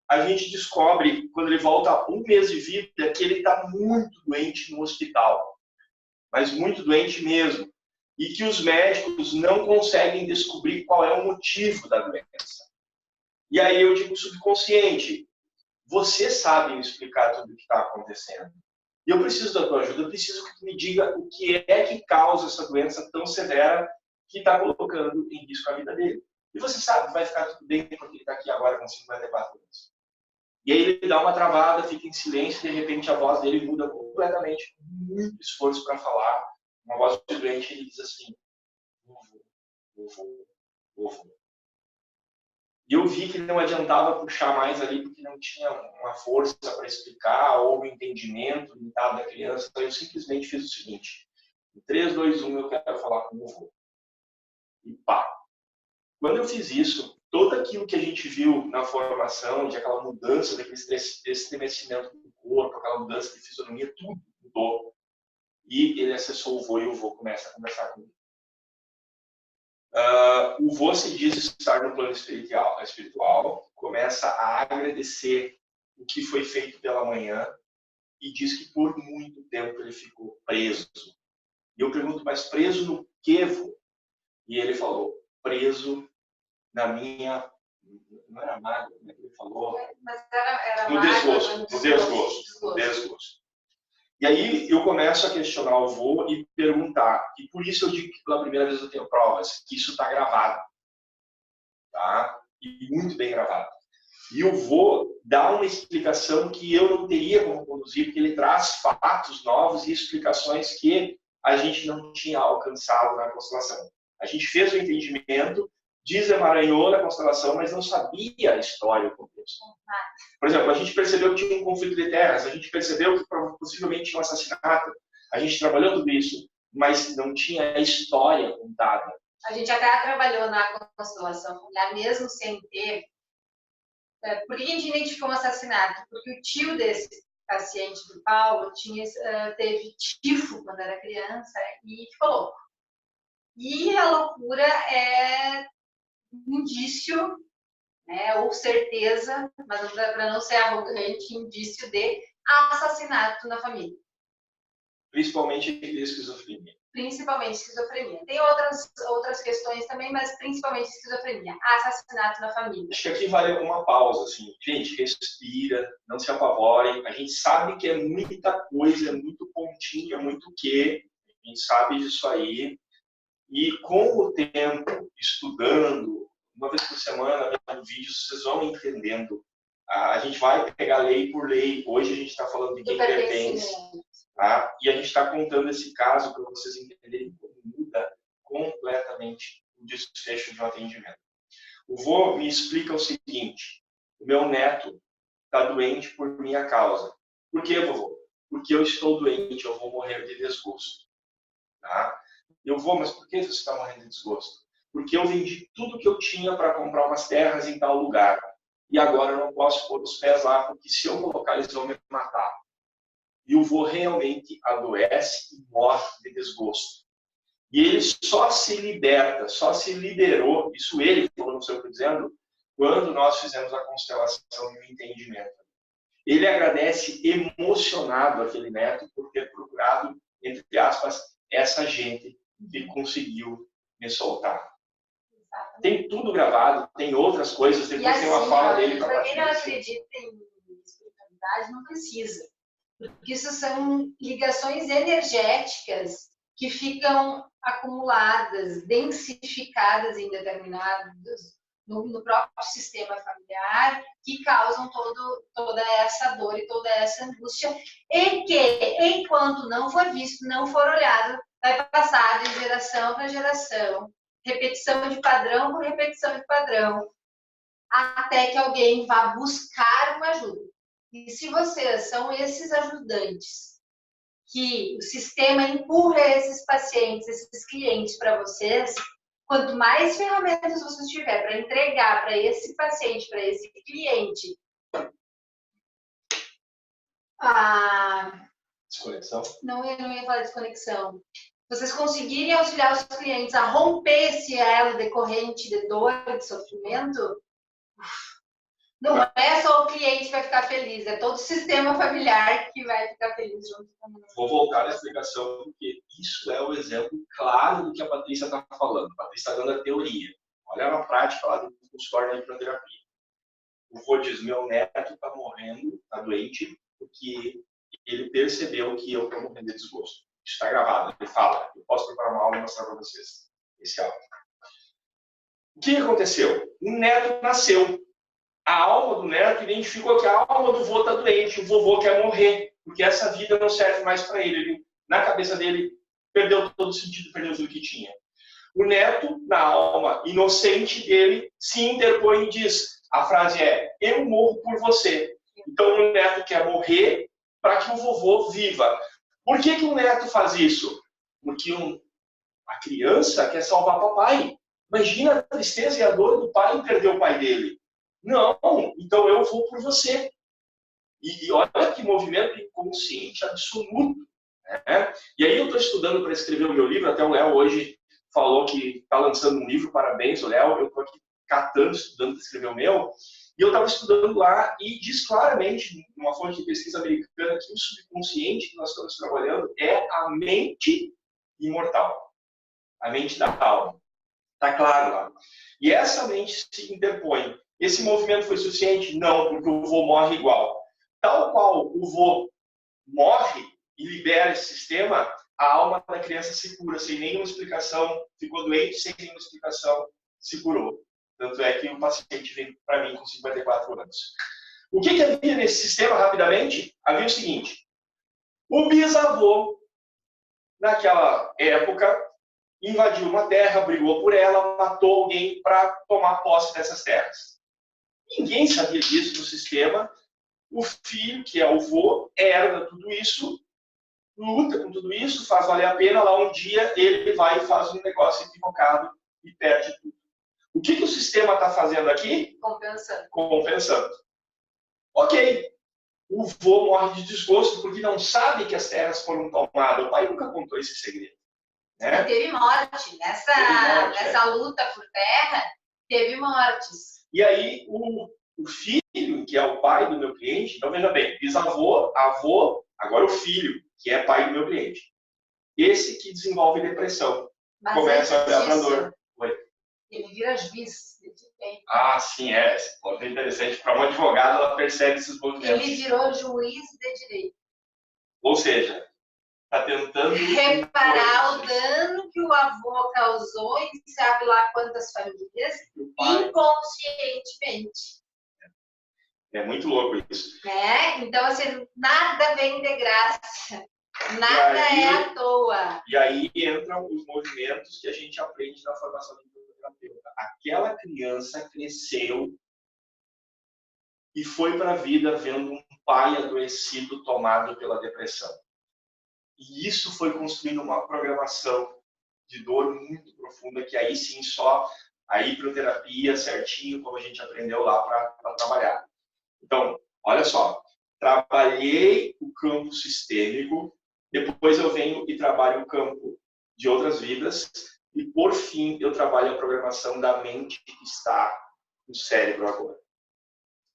a gente descobre, quando ele volta a 1 mês de vida, que ele está muito doente no hospital. Mas muito doente mesmo. E que os médicos não conseguem descobrir qual é o motivo da doença. E aí eu digo subconsciente, você sabe me explicar tudo o que está acontecendo. E eu preciso da tua ajuda, eu preciso que tu me diga o que é que causa essa doença tão severa que está colocando em risco a vida dele. E você sabe, vai ficar tudo bem porque ele está aqui agora com 54 anos. E aí ele dá uma travada, fica em silêncio, e de repente a voz dele muda completamente, com muito esforço para falar. Uma voz de doente, ele diz assim, vovô. E eu vi que não adiantava puxar mais ali, porque não tinha uma força para explicar, ou um entendimento limitado da criança. Então eu simplesmente fiz o seguinte, em 3, 2, 1, eu quero falar com o vovô. E pá! Quando eu fiz isso, tudo aquilo que a gente viu na formação, de aquela mudança, daquele estremecimento do corpo, aquela mudança de fisionomia, tudo mudou. E ele acessou o vô e o vô começa a conversar comigo. O vô se diz estar no plano espiritual, começa a agradecer o que foi feito pela manhã e diz que por muito tempo ele ficou preso. E eu pergunto, mas preso no quê, vô? E ele falou, preso na minha... Não era mágoa, né? Ele falou... Mas era no desgosto. E aí eu começo a questionar o vô e perguntar. E por isso eu digo que pela primeira vez eu tenho provas, que isso está gravado. Tá? E muito bem gravado. E o vô dá uma explicação que eu não teria como conduzir, porque ele traz fatos novos e explicações que a gente não tinha alcançado na constelação. A gente fez o entendimento desemaranhou na constelação, mas não sabia a história, o contexto. Por exemplo, a gente percebeu que tinha um conflito de terras, a gente percebeu que possivelmente tinha um assassinato, a gente trabalhou tudo isso, mas não tinha a história contada. A gente até trabalhou na constelação familiar, mesmo sem ter. Por que a gente identificou um assassinato? Porque o tio desse paciente do Paulo teve tifo quando era criança e ficou louco. E a loucura é indício, né, ou certeza, mas para não ser arrogante, indício de assassinato na família. Principalmente esquizofrenia. Principalmente esquizofrenia. Tem outras questões também, mas principalmente esquizofrenia. Assassinato na família. Acho que aqui vale uma pausa, assim. Gente, respira, não se apavorem. A gente sabe que é muita coisa, é muito pontinho, é muito quê. A gente sabe disso aí. E com o tempo, estudando, uma vez por semana, vendo vídeos, vocês vão entendendo. A gente vai pegar lei por lei. Hoje a gente está falando de quem pertence. Tá? E a gente está contando esse caso para vocês entenderem como muda completamente o desfecho de um atendimento. O vô me explica o seguinte: o meu neto está doente por minha causa. Por que, vovô? Porque eu estou doente, eu vou morrer de desgosto. Tá? Eu vou, mas por que você está morrendo de desgosto? Porque eu vendi tudo que eu tinha para comprar umas terras em tal lugar. E agora eu não posso pôr os pés lá, porque se eu colocar eles vão me matar. E o vô realmente adoece e morre de desgosto. E ele só se liberta, só se liberou, isso ele falou no seu dizendo, quando nós fizemos a constelação e o entendimento. Ele agradece emocionado aquele neto por ter procurado, entre aspas, essa gente que conseguiu me soltar. Tem tudo gravado, tem outras coisas, depois assim, tem uma fala dele. Para quem não acredita em espiritualidade, não precisa. Porque isso são ligações energéticas que ficam acumuladas, densificadas em determinados, no próprio sistema familiar, que causam toda essa dor e toda essa angústia, e que, enquanto não for visto, não for olhado, vai passar de geração para geração, repetição de padrão por repetição de padrão, até que alguém vá buscar uma ajuda. E se vocês são esses ajudantes que o sistema empurra esses pacientes, esses clientes para vocês, quanto mais ferramentas vocês tiverem para entregar para esse paciente, para esse cliente, desconexão? Não ia falar desconexão. Vocês conseguirem auxiliar os clientes a romper esse elo decorrente de dor, de sofrimento, não é só o cliente que vai ficar feliz, é todo o sistema familiar que vai ficar feliz junto com ele. Vou voltar à explicação, porque isso é o exemplo claro do que a Patrícia está falando. A Patrícia está dando a teoria. Olha a prática lá do consultório da hipnoterapia. O vô diz, meu neto está morrendo, está doente, porque ele percebeu que eu estou morrendo de desgosto. Isso está gravado, ele fala. Eu posso preparar uma aula e mostrar para vocês esse áudio. O que aconteceu? O neto nasceu. A alma do neto identificou que a alma do vô está doente, o vovô quer morrer, porque essa vida não serve mais para ele. Ele. Na cabeça dele, perdeu todo o sentido, perdeu tudo que tinha. O neto, na alma inocente dele, se interpõe e diz, a frase é, eu morro por você. Então o neto quer morrer para que o vovô viva. Por que o neto faz isso? Porque a criança quer salvar papai. Imagina a tristeza e a dor do pai em perder o pai dele. Não, então eu vou por você. E olha que movimento inconsciente absoluto. Né? E aí eu estou estudando para escrever o meu livro, até o Léo hoje falou que está lançando um livro, parabéns, Léo. Eu estou aqui catando, estudando para escrever o meu. E eu estava estudando lá e diz claramente, numa fonte de pesquisa americana, que o subconsciente que nós estamos trabalhando é a mente imortal. A mente da alma. Está claro lá. E essa mente se interpõe. Esse movimento foi suficiente? Não, porque o vô morre igual. Tal qual o vô morre e libera esse sistema, a alma da criança se cura sem nenhuma explicação, ficou doente sem nenhuma explicação, se curou. Tanto é que o paciente vem para mim com 54 anos. O que havia nesse sistema, rapidamente? Havia o seguinte, o bisavô, naquela época, invadiu uma terra, brigou por ela, matou alguém para tomar posse dessas terras. Ninguém sabia disso no sistema. O filho, que é o vô, herda tudo isso, luta com tudo isso, faz valer a pena. Lá um dia ele vai e faz um negócio equivocado e perde tudo. O que o sistema está fazendo aqui? Compensando. Compensando. Ok. O vô morre de desgosto porque não sabe que as terras foram tomadas. O pai nunca contou esse segredo. Né? E teve morte. Nessa luta por terra, teve mortes. E aí, o filho, que é o pai do meu cliente, então veja bem, bisavô, avô, agora o filho, que é pai do meu cliente. Esse que desenvolve depressão. Mas começa a olhar para a dor. Ele vira juiz. Ah, sim, é. Esse ponto é interessante. Para uma advogada, ela percebe esses movimentos. Ele virou juiz de direito. Ou seja, está tentando reparar o dano que o avô causou em sabe lá quantas famílias, inconscientemente. É muito louco isso. Então, assim, nada vem de graça. Nada aí, é à toa. E aí entram os movimentos que a gente aprende na formação do terapeuta. Aquela criança cresceu e foi para a vida vendo um pai adoecido tomado pela depressão. E isso foi construindo uma programação de dor muito profunda, que aí sim só a hipnoterapia certinho, como a gente aprendeu lá para trabalhar. Então, olha só, trabalhei o campo sistêmico, depois eu venho e trabalho o campo de outras vidas, e por fim eu trabalho a programação da mente que está no cérebro agora.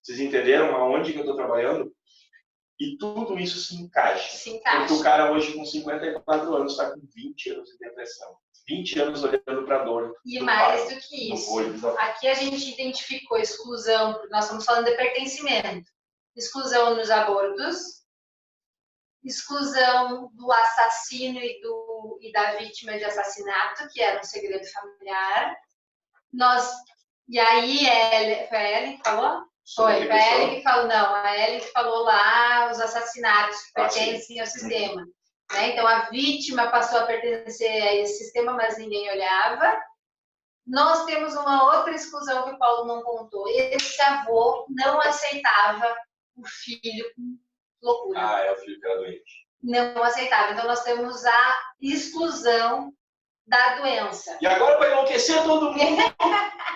Vocês entenderam aonde que eu estou trabalhando? E tudo isso se encaixa. Porque o cara hoje com 54 anos está com 20 anos de depressão. 20 anos olhando para a dor. E mais do que isso, aqui a gente identificou exclusão, porque nós estamos falando de pertencimento. Exclusão nos abortos, exclusão do assassino e da vítima de assassinato, que era um segredo familiar. E aí, foi a Ellen que falou? Foi a Ellen que falou, não, a Ellen que falou lá os assassinatos que pertencem ao sistema. Né? Então, a vítima passou a pertencer a esse sistema, mas ninguém olhava. Nós temos uma outra exclusão que o Paulo não contou. Esse avô não aceitava o filho com loucura. É o filho que era doente. Não aceitava. Então, nós temos a exclusão da doença. E agora, para enlouquecer todo mundo,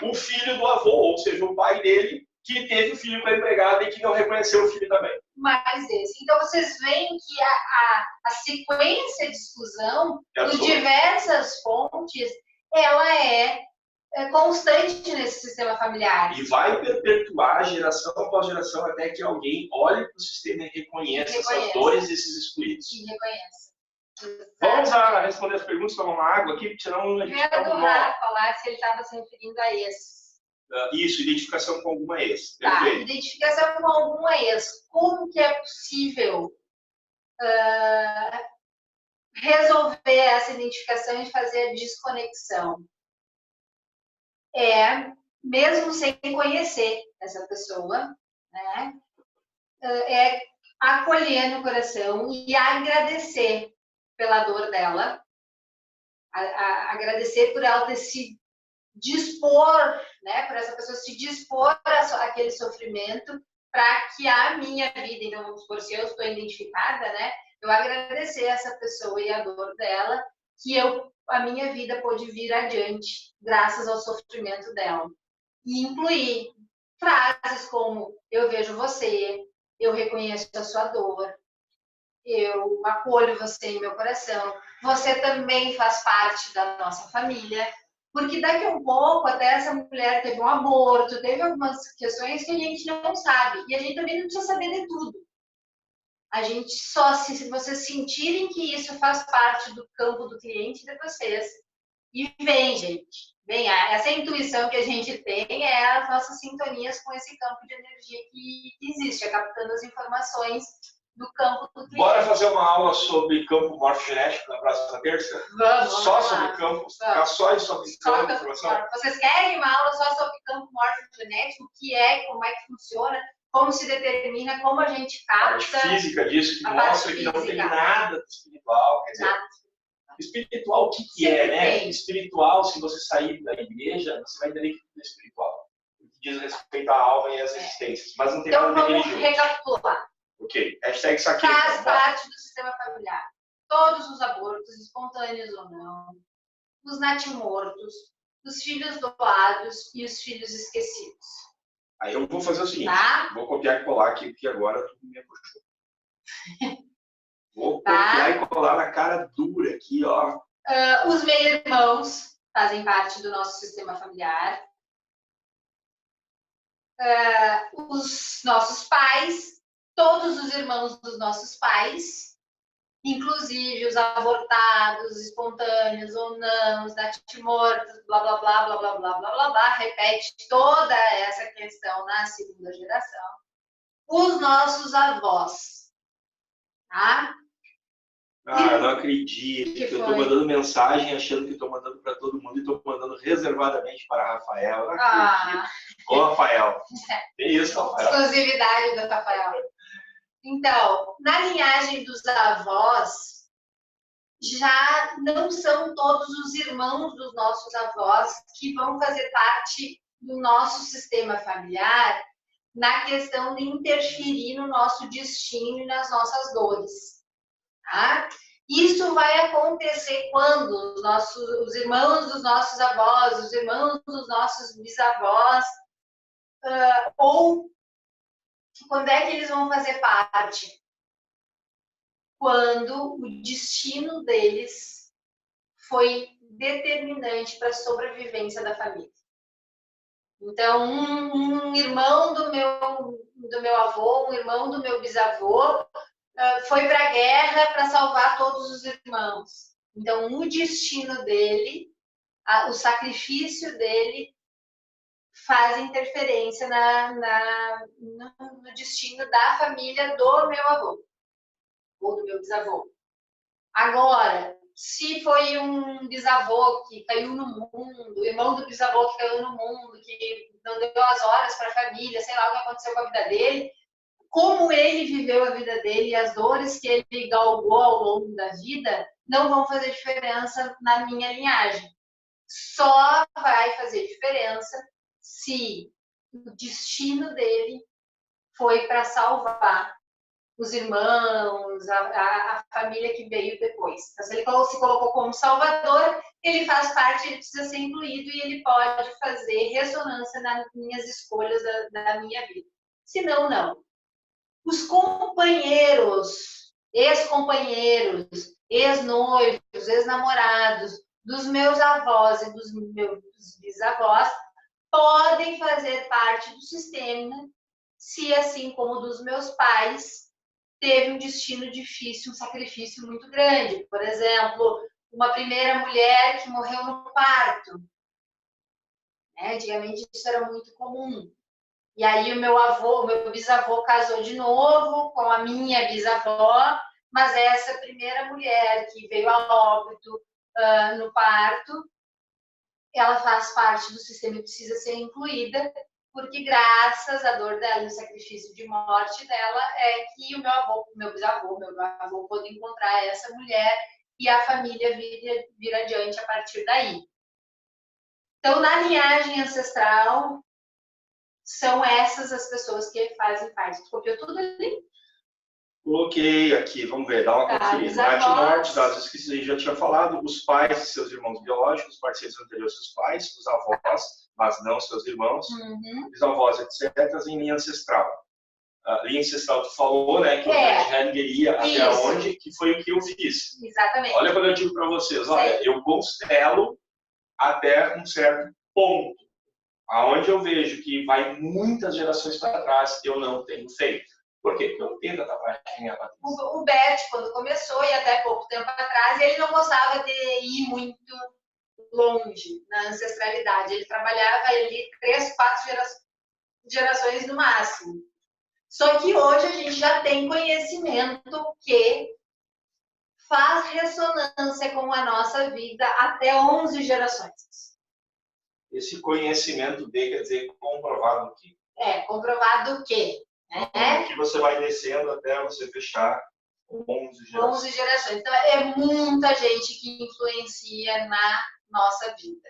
o filho do avô, ou seja, o pai dele, que teve o filho com a empregada e que não reconheceu o filho também. Mais esse. Então, vocês veem que a sequência de exclusão, por diversas fontes, ela é constante nesse sistema familiar. E vai perpetuar geração após geração até que alguém olhe para o sistema e reconheça essas dores desses excluídos. E reconheça. Vamos a responder as perguntas, tomar uma água aqui, porque senão a gente vai adorar falar se ele estava se referindo a esse. Isso, identificação com alguma ex. Tá, identificação com alguma ex. Como que é possível resolver essa identificação e fazer a desconexão? Mesmo sem conhecer essa pessoa, né? Acolher no coração e agradecer pela dor dela, agradecer por ela ter se dispor, né, por essa pessoa se dispor àquele sofrimento para que a minha vida, então vamos supor, se eu estou identificada, né, eu agradecer a essa pessoa e a dor dela, que a minha vida pôde vir adiante graças ao sofrimento dela. E incluir frases como eu vejo você, eu reconheço a sua dor, eu acolho você em meu coração, você também faz parte da nossa família. Porque daqui a um pouco, até essa mulher teve um aborto, teve algumas questões que a gente não sabe. E a gente também não precisa saber de tudo. A gente só, se vocês sentirem que isso faz parte do campo do cliente de vocês. E vem, gente. Vem, essa intuição que a gente tem é as nossas sintonias com esse campo de energia que existe, captando as informações do campo do cliente. Bora fazer uma aula sobre campo morfogenético na próxima terça? Vamos só sobre campo? Ficar só sobre campo de informação? Vocês querem uma aula só sobre campo morfogenético? O que é, como é que funciona, como se determina, como a gente capta. A parte física disso, que mostra que não tem nada de espiritual. Quer dizer, Espiritual, o que é, né? Espiritual, se você sair da igreja, você vai entender que tudo é espiritual. O que diz respeito à alma e às existências. Mas não tem então, nada de vamos religioso. recapitular. Ok. Hashtag saque. Faz parte do sistema familiar. Todos os abortos, espontâneos ou não, os natimortos, os filhos doados e os filhos esquecidos. Aí eu vou fazer o seguinte, vou copiar e colar aqui, porque agora tudo me puxou. Vou copiar e colar na cara dura aqui, ó. Os meio-irmãos fazem parte do nosso sistema familiar. Os nossos pais, todos os irmãos dos nossos pais, inclusive os abortados, espontâneos ou não, os natimortos, blá, blá, blá, blá, blá, blá, blá, blá, blá, repete toda essa questão na segunda geração. Os nossos avós, tá? Eu não acredito que eu estou mandando mensagem achando que estou mandando para todo mundo e estou mandando reservadamente para a Rafael. Eu não acredito. Ô, Rafael. Tem isso, Rafael. Exclusividade do Rafael. Então, na linhagem dos avós, já não são todos os irmãos dos nossos avós que vão fazer parte do nosso sistema familiar na questão de interferir no nosso destino e nas nossas dores. Tá? Isso vai acontecer quando os irmãos dos nossos avós, os irmãos dos nossos bisavós, ou quando é que eles vão fazer parte? Quando o destino deles foi determinante para a sobrevivência da família. Então, um irmão do meu avô, um irmão do meu bisavô, foi para a guerra para salvar todos os irmãos. Então, o destino dele, o sacrifício dele, faz interferência no destino da família do meu avô ou do meu bisavô. Agora, se foi um bisavô que caiu no mundo, irmão do bisavô que caiu no mundo, que não deu as horas para a família, sei lá o que aconteceu com a vida dele, como ele viveu a vida dele e as dores que ele galgou ao longo da vida não vão fazer diferença na minha linhagem. Só vai fazer diferença se o destino dele foi para salvar os irmãos, a família que veio depois. Então, se ele se colocou como salvador, ele faz parte, ele precisa ser incluído e ele pode fazer ressonância nas minhas escolhas da minha vida. Se não, não. Os companheiros, ex-companheiros, ex-noivos, ex-namorados, dos meus avós e dos meus bisavós, podem fazer parte do sistema, se assim como dos meus pais, teve um destino difícil, um sacrifício muito grande. Por exemplo, uma primeira mulher que morreu no parto. Antigamente isso era muito comum. E aí o meu bisavô casou de novo com a minha bisavó, mas essa primeira mulher que veio a óbito no parto, ela faz parte do sistema e precisa ser incluída, porque graças à dor dela e ao sacrifício de morte dela é que o meu avô pôde encontrar essa mulher e a família vir adiante a partir daí. Então, na linhagem ancestral, são essas as pessoas que fazem parte. Tu copiou tudo ali? Coloquei aqui, vamos ver, dá uma conferida. Natimortos, dados esquecidos, a gente já tinha falado, os pais e seus irmãos biológicos, parceiros anteriores aos seus pais, os avós, mas não seus irmãos, os avós, etc., em linha ancestral. A linha ancestral, tu falou, né, que já iria até onde, que foi o que eu fiz. Exatamente. Olha quando eu digo para vocês, olha, eu constelo até um certo ponto, aonde eu vejo que vai muitas gerações para trás, eu não tenho feito. Por quê? Porque eu não tenho tanta prática, minha Patrícia. O Bert, quando começou, e até pouco tempo atrás, ele não gostava de ir muito longe na ancestralidade. Ele trabalhava ali 3, 4 gerações no máximo. Só que hoje a gente já tem conhecimento que faz ressonância com a nossa vida até 11 gerações. Esse conhecimento de, quer dizer, comprovado o quê? Comprovado o quê? Que você vai descendo até você fechar 11 gerações. 11 gerações. Então, é muita gente que influencia na nossa vida.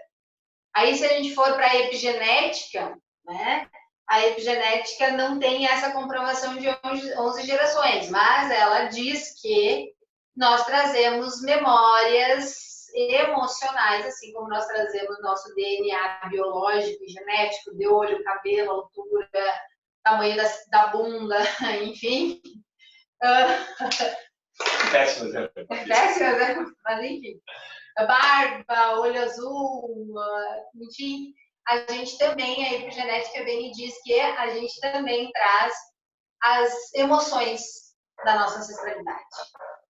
Aí, se a gente for para a epigenética, né? A epigenética não tem essa comprovação de 11 gerações, mas ela diz que nós trazemos memórias emocionais, assim como nós trazemos nosso DNA biológico e genético, de olho, cabelo, altura, tamanho da bunda, enfim. Péssimo exemplo. Péssimo exemplo, mas enfim. Barba, olho azul, enfim. A gente também, a epigenética bem diz que a gente também traz as emoções da nossa ancestralidade.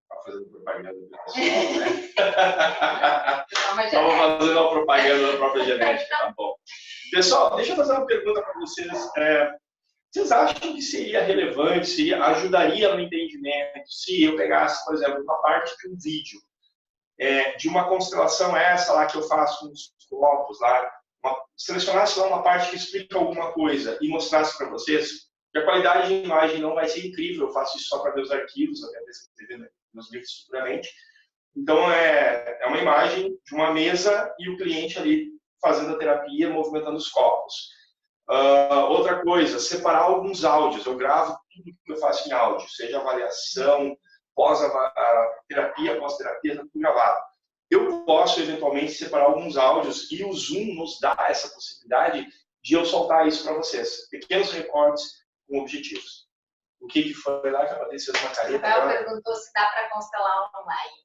Está fazendo propaganda do pessoal, né? Estamos fazendo uma propaganda da própria genética, tá bom. Pessoal, deixa eu fazer uma pergunta para vocês. Vocês acham que seria relevante, se ajudaria no entendimento, se eu pegasse, por exemplo, uma parte de um vídeo, de uma constelação essa lá que eu faço nos copos lá, selecionasse lá uma parte que explica alguma coisa e mostrasse para vocês, que a qualidade de imagem não vai ser incrível, eu faço isso só para ver os arquivos, até escrever meus livros futuramente. Então, é uma imagem de uma mesa e o cliente ali fazendo a terapia, movimentando os copos. Outra coisa, separar alguns áudios. Eu gravo tudo que eu faço em áudio, seja avaliação, pós-terapia, pós-terapia, tá tudo gravado. Eu posso, eventualmente, separar alguns áudios e o Zoom nos dá essa possibilidade de eu soltar isso para vocês. Pequenos recortes com objetivos. O que foi lá que a Patrícia fez uma careta? Rafael perguntou se dá para constelar online.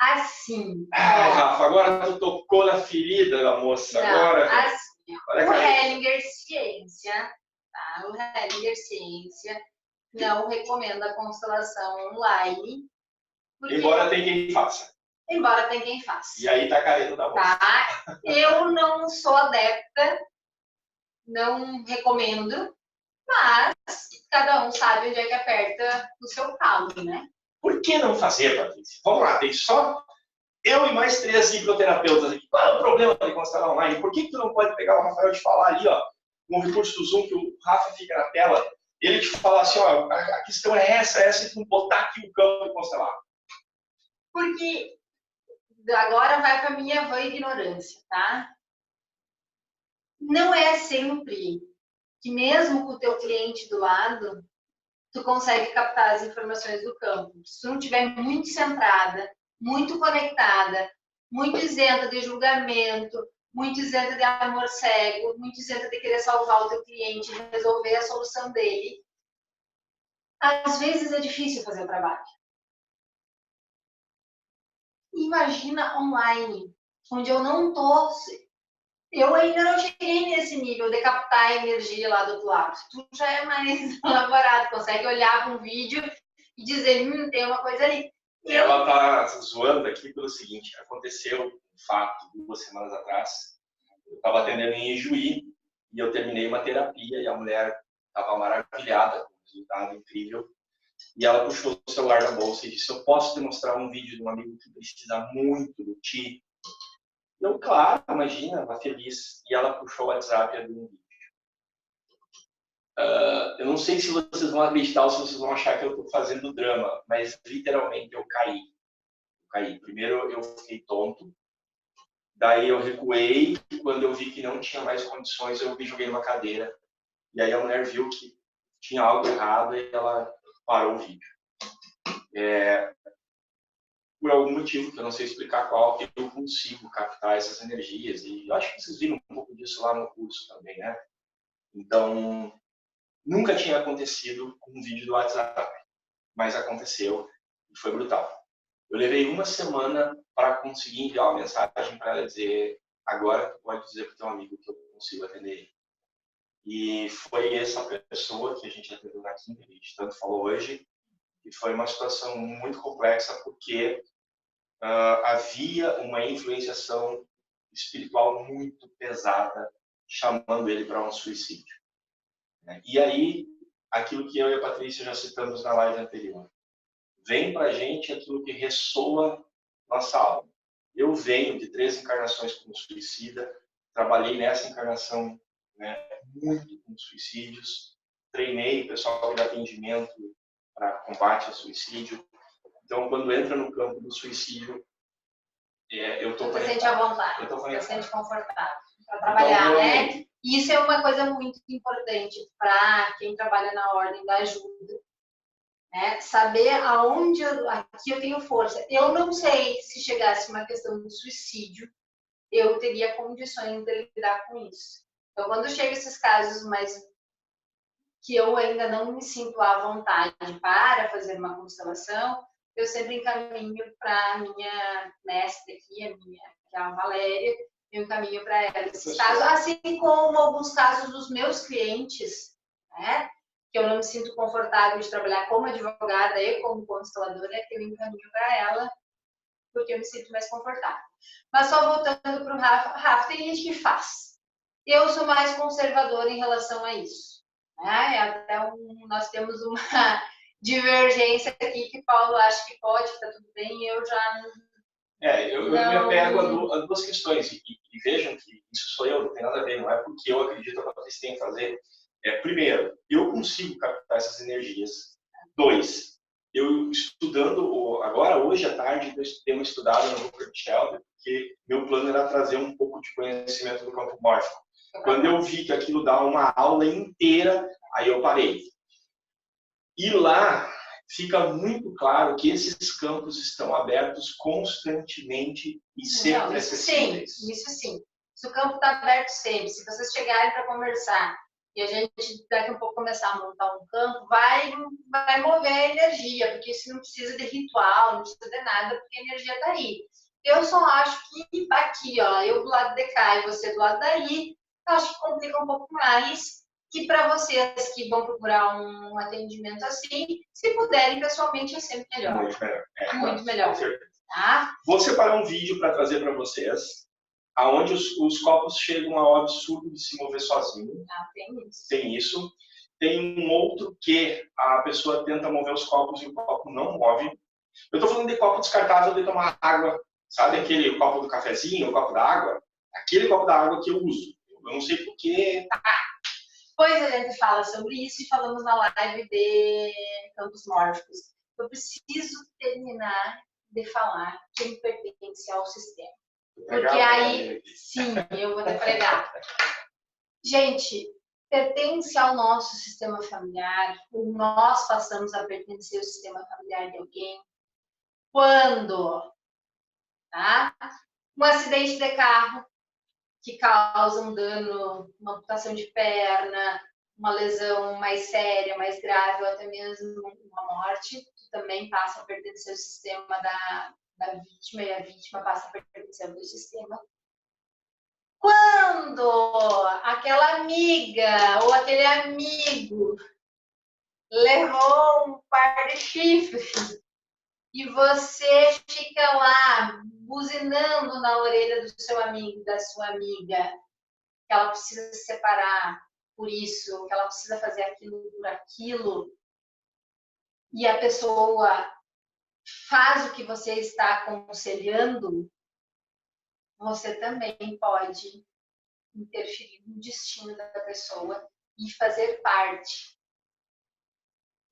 Assim. Rafa, agora tu tocou na ferida da moça. Não, agora. Assim, o Hellinger Ciência, tá? O Hellinger Ciência não recomenda a constelação online. Embora tenha quem faça. Embora tenha quem faça. E aí tá a careta da moça. Tá? Eu não sou adepta, não recomendo, mas cada um sabe onde é que aperta o seu calo, né? Por que não fazer, Patrícia? Vamos lá, tem só eu e mais 3 hipnoterapeutas aqui. Qual é o problema de constelar online? Por que tu não pode pegar o Rafael e te falar ali, ó, com o recurso do Zoom, que o Rafa fica na tela, ele te falar assim, ó, a questão é essa, e tu botar aqui o campo e constelar? Porque agora vai para minha vã ignorância, tá? Não é sempre que mesmo com o teu cliente do lado, tu consegue captar as informações do campo. Se tu não estiver muito centrada, muito conectada, muito isenta de julgamento, muito isenta de amor cego, muito isenta de querer salvar o teu cliente, resolver a solução dele, às vezes é difícil fazer o trabalho. Imagina online, onde eu não tô... Eu ainda não cheguei nesse nível de captar a energia lá do outro lado. Tu já é mais elaborado, consegue olhar para um vídeo e dizer, tem uma coisa ali. Ela tá zoando aqui pelo seguinte, aconteceu um fato 2 semanas atrás. Eu estava atendendo em Ijuí e eu terminei uma terapia e a mulher estava maravilhada com o resultado incrível. E ela puxou o celular da bolsa e disse, eu posso te mostrar um vídeo de um amigo que precisa muito de ti? Eu, claro, imagina, ela feliz. E ela puxou o WhatsApp e abriu um vídeo. Eu não sei se vocês vão acreditar ou se vocês vão achar que eu estou fazendo drama, mas literalmente eu caí. Primeiro eu fiquei tonto, daí eu recuei, e quando eu vi que não tinha mais condições, eu me joguei numa cadeira. E aí a mulher viu que tinha algo errado e ela parou o vídeo. Por algum motivo, que eu não sei explicar qual, que eu consigo captar essas energias. E eu acho que vocês viram um pouco disso lá no curso também, né? Então, nunca tinha acontecido com um vídeo do WhatsApp, mas aconteceu e foi brutal. Eu levei 1 semana para conseguir enviar uma mensagem para ela dizer, agora tu pode dizer para o teu amigo que eu consigo atender ele. E foi essa pessoa que a gente atendeu na quinta, que a gente tanto falou hoje, e foi uma situação muito complexa, porque havia uma influenciação espiritual muito pesada, chamando ele para um suicídio. E aí, aquilo que eu e a Patrícia já citamos na live anterior, vem para a gente aquilo que ressoa nossa alma. Eu venho de 3 encarnações como suicida, trabalhei nessa encarnação, né, muito com suicídios, treinei o pessoal de atendimento para combate ao suicídio, Então, quando entra no campo do suicídio, eu tô Você sente à vontade, você se sente confortável para trabalhar, então, né? Isso é uma coisa muito importante para quem trabalha na ordem da ajuda, né? Saber aonde aqui eu tenho força. Eu não sei se chegasse uma questão de suicídio, eu teria condições de lidar com isso. Então, quando chega esses casos mais que eu ainda não me sinto à vontade para fazer uma constelação, eu sempre encaminho para a minha mestre aqui, que é a Valéria, eu encaminho para ela esses casos, assim como alguns casos dos meus clientes, né, que eu não me sinto confortável de trabalhar como advogada e como consteladora, que eu encaminho para ela, porque eu me sinto mais confortável. Mas só voltando para o Rafa, tem gente que faz. Eu sou mais conservadora em relação a isso. Né? Até nós temos uma divergência aqui que Paulo acha que pode, está tudo bem, eu já não. Eu me apego a duas questões, e vejam que isso sou eu, não tem nada a ver, não é porque eu acredito que a Patrícia tem que fazer. Primeiro, eu consigo captar essas energias. 2, eu estudando, agora hoje à tarde, eu tenho estudado no Rupert Sheldrake, porque meu plano era trazer um pouco de conhecimento do campo mórfico. Quando eu vi que aquilo dá uma aula inteira, aí eu parei. E lá fica muito claro que esses campos estão abertos constantemente e sempre acessíveis. Sim, isso sim. Se o campo está aberto sempre, se vocês chegarem para conversar e a gente daqui a pouco começar a montar um campo, vai mover a energia, porque isso não precisa de ritual, não precisa de nada, porque a energia está aí. Eu só acho que aqui, ó, eu do lado de cá e você do lado daí, acho que complica um pouco mais. Que para vocês que vão procurar um atendimento assim, se puderem pessoalmente, é sempre melhor. Muito melhor. Muito melhor. Tá? Vou separar um vídeo para trazer para vocês, aonde os copos chegam ao absurdo de se mover sozinho. Tem isso. Tem isso. Tem um outro que a pessoa tenta mover os copos e o copo não move. Eu estou falando de copo descartável de tomar água. Sabe aquele copo do cafezinho, o copo da água? Aquele copo da água que eu uso. Eu não sei porquê. Depois a gente fala sobre isso e falamos na live de campos mórficos. Eu preciso terminar de falar quem pertence ao sistema. Porque aí, sim, eu vou te pregar. Gente, pertence ao nosso sistema familiar, ou nós passamos a pertencer ao sistema familiar de alguém, quando, tá? Um acidente de carro que causa um dano, uma amputação de perna, uma lesão mais séria, mais grave, ou até mesmo uma morte, que também passa a pertencer ao sistema da vítima, e a vítima passa a pertencer ao sistema. Quando aquela amiga ou aquele amigo levou um par de chifres e você fica lá buzinando na orelha do seu amigo, da sua amiga, que ela precisa se separar por isso, que ela precisa fazer aquilo por aquilo, e a pessoa faz o que você está aconselhando, você também pode interferir no destino da pessoa e fazer parte.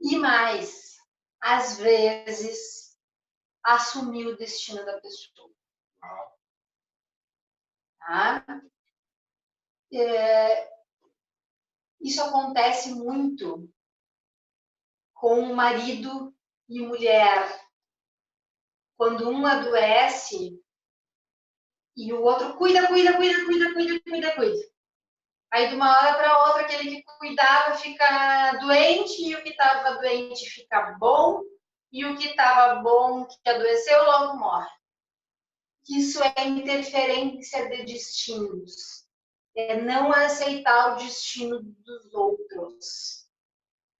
E mais, às vezes, assumir o destino da pessoa. Tá? Isso acontece muito com marido e mulher. Quando um adoece e o outro cuida. Aí, de uma hora para outra, aquele que cuidava fica doente e o que estava doente fica bom e o que estava bom, que adoeceu, logo morre. Isso é interferência de destinos. É não aceitar o destino dos outros.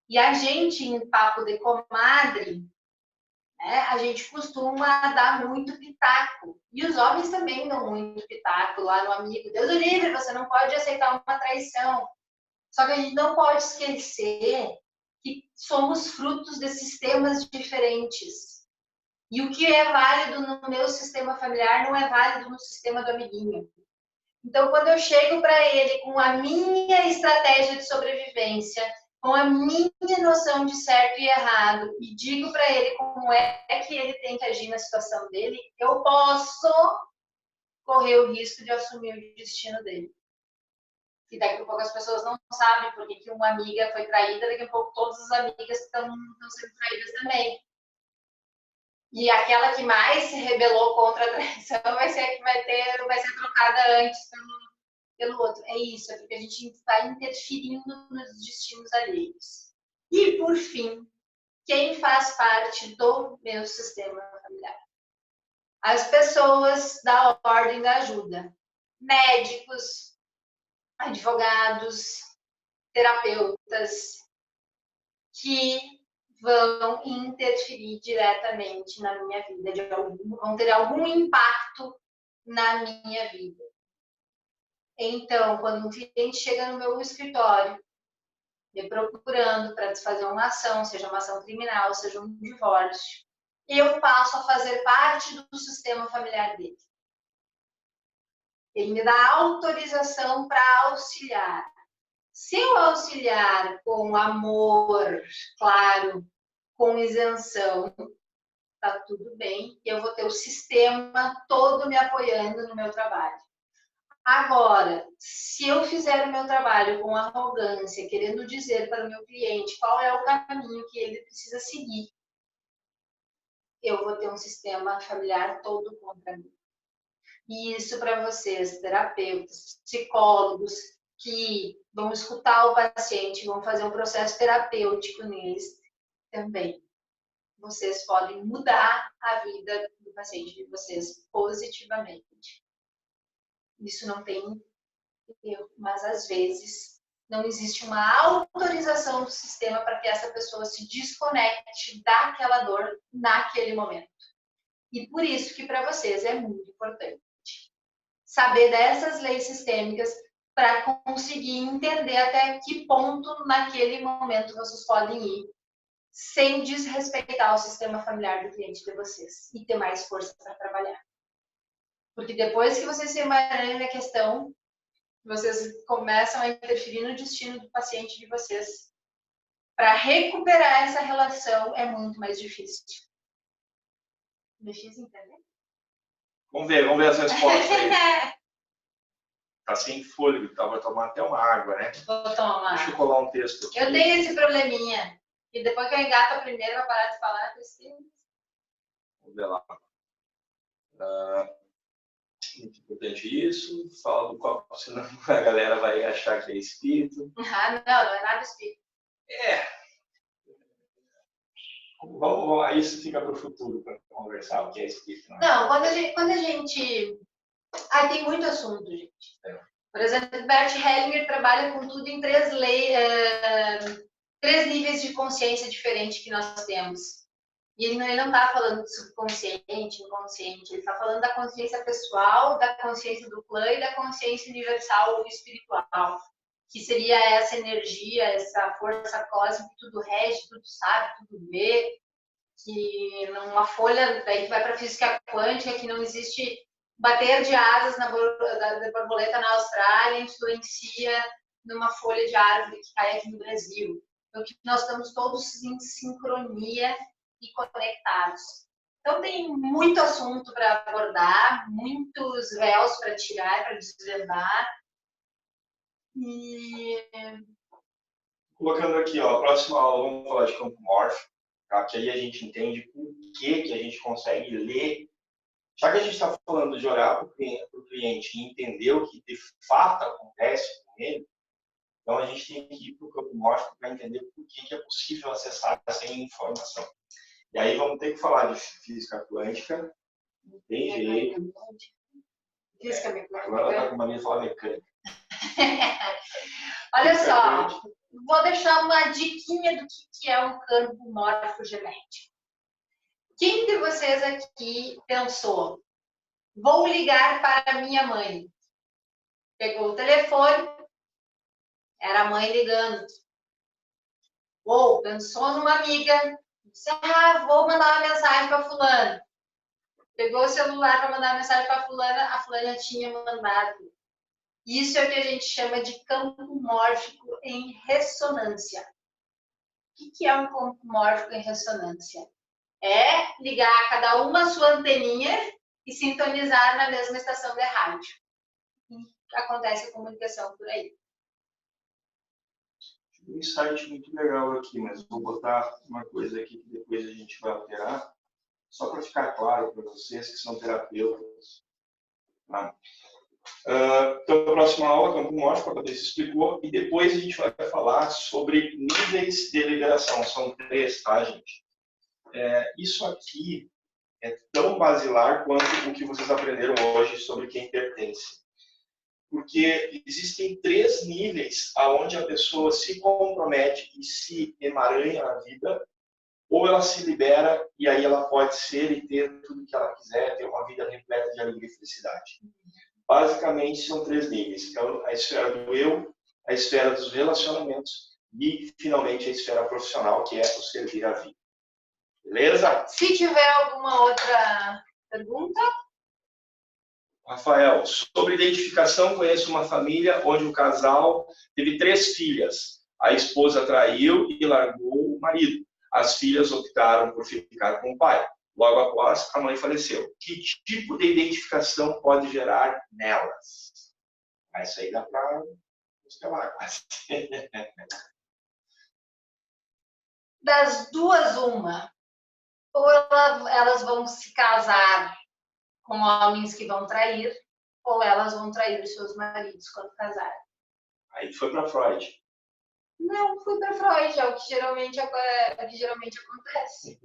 E a gente, em papo de comadre, né, a gente costuma dar muito pitaco. E os homens também dão muito pitaco lá no amigo. Deus o livre, você não pode aceitar uma traição. Só que a gente não pode esquecer que somos frutos de sistemas diferentes. E o que é válido no meu sistema familiar não é válido no sistema do amiguinho. Então, quando eu chego para ele com a minha estratégia de sobrevivência, com a minha noção de certo e errado, e digo para ele como é que ele tem que agir na situação dele, eu posso correr o risco de assumir o destino dele. E daqui a pouco as pessoas não sabem por que uma amiga foi traída, daqui a pouco todas as amigas estão sendo traídas também. E aquela que mais se rebelou contra a traição vai ser a que vai ser trocada antes pelo outro. É isso, é porque a gente está interferindo nos destinos alheios. E, por fim, quem faz parte do meu sistema familiar? As pessoas da ordem da ajuda. Médicos, advogados, terapeutas, que vão interferir diretamente na minha vida, vão ter algum impacto na minha vida. Então, quando um cliente chega no meu escritório, me procurando para desfazer uma ação, seja uma ação criminal, seja um divórcio, eu passo a fazer parte do sistema familiar dele. Ele me dá autorização para auxiliar. Se eu auxiliar com amor, claro, com isenção, tá tudo bem, eu vou ter o sistema todo me apoiando no meu trabalho. Agora, se eu fizer o meu trabalho com arrogância, querendo dizer para o meu cliente qual é o caminho que ele precisa seguir, eu vou ter um sistema familiar todo contra mim. E isso para vocês, terapeutas, psicólogos, que vão escutar o paciente, vão fazer um processo terapêutico neles também. Vocês podem mudar a vida do paciente de vocês positivamente. Isso não tem erro, mas às vezes não existe uma autorização do sistema para que essa pessoa se desconecte daquela dor naquele momento. E por isso que para vocês é muito importante saber dessas leis sistêmicas para conseguir entender até que ponto naquele momento vocês podem ir sem desrespeitar o sistema familiar do cliente de vocês e ter mais força para trabalhar. Porque depois que vocês se emaranham na questão, vocês começam a interferir no destino do paciente de vocês. Para recuperar essa relação é muito mais difícil. Me fiz entender? Vamos ver as respostas aí. Tá sem fôlego, tá? Vai tomar até uma água, né? Vou tomar. Deixa eu colar um texto aqui. Eu tenho esse probleminha. E depois que eu engato a primeira, vai parar de falar. Vamos ver lá. Muito importante isso. Fala do copo, senão a galera vai achar que é espírito. Ah, não é nada espírito. Vamos, isso fica para o futuro, para conversar o que é espírito. Não, quando a gente... tem muito assunto, gente. Por exemplo, Bert Hellinger trabalha com tudo em três níveis de consciência diferentes que nós temos. E ele não está falando de subconsciente, inconsciente, ele está falando da consciência pessoal, da consciência do clã e da consciência universal ou espiritual, que seria essa energia, essa força cósmica que tudo rege, tudo sabe, tudo vê, que numa folha, daí que vai para a física quântica, que não existe bater de asas da borboleta na Austrália, influencia numa folha de árvore que cai aqui no Brasil. Então, que nós estamos todos em sincronia e conectados. Então, tem muito assunto para abordar, muitos véus para tirar, para desvendar. E... colocando aqui, ó, a próxima aula vamos falar de campo mórfico, tá? Que aí a gente entende por que a gente consegue ler. Já que a gente está falando de olhar para o cliente e entender o que de fato acontece com ele, então a gente tem que ir para o campo mórfico para entender por que é possível acessar essa informação. E aí vamos ter que falar de física quântica, não tem jeito. Física mecânica. Agora ela está com mania de falar mecânica. Olha só, vou deixar uma diquinha do que é um campo morfogenético. Quem de vocês aqui pensou, vou ligar para minha mãe? Pegou o telefone, era a mãe ligando. Ou pensou numa amiga, disse, vou mandar uma mensagem para fulano. Pegou o celular para mandar uma mensagem para a fulana tinha mandado. Isso é o que a gente chama de campo mórfico em ressonância. que é um campo mórfico em ressonância? É ligar cada uma a sua anteninha e sintonizar na mesma estação de rádio. E acontece a comunicação por aí. Um insight muito legal aqui, mas vou botar uma coisa aqui que depois a gente vai alterar, só para ficar claro para vocês que são terapeutas. Tá? Então, a próxima aula, campo mórfico, a Patrícia explicou, e depois a gente vai falar sobre níveis de liberação. São 3, tá, gente? Isso aqui é tão basilar quanto o que vocês aprenderam hoje sobre quem pertence. Porque existem 3 níveis aonde a pessoa se compromete e se emaranha na vida, ou ela se libera e aí ela pode ser e ter tudo que ela quiser, ter uma vida repleta de alegria e felicidade. Basicamente, são 3 níveis. É a esfera do eu, a esfera dos relacionamentos e, finalmente, a esfera profissional, que é o servir a vida. Beleza? Se tiver alguma outra pergunta... Rafael, sobre identificação, conheço uma família onde o casal teve 3 filhas. A esposa traiu e largou o marido. As filhas optaram por ficar com o pai. Logo após, a mãe faleceu. Que tipo de identificação pode gerar nelas? Isso aí dá para escalar quase. Das duas, uma. Ou elas vão se casar com homens que vão trair, ou elas vão trair os seus maridos quando casarem. Aí foi para Freud. Não, fui para Freud, é o que geralmente acontece.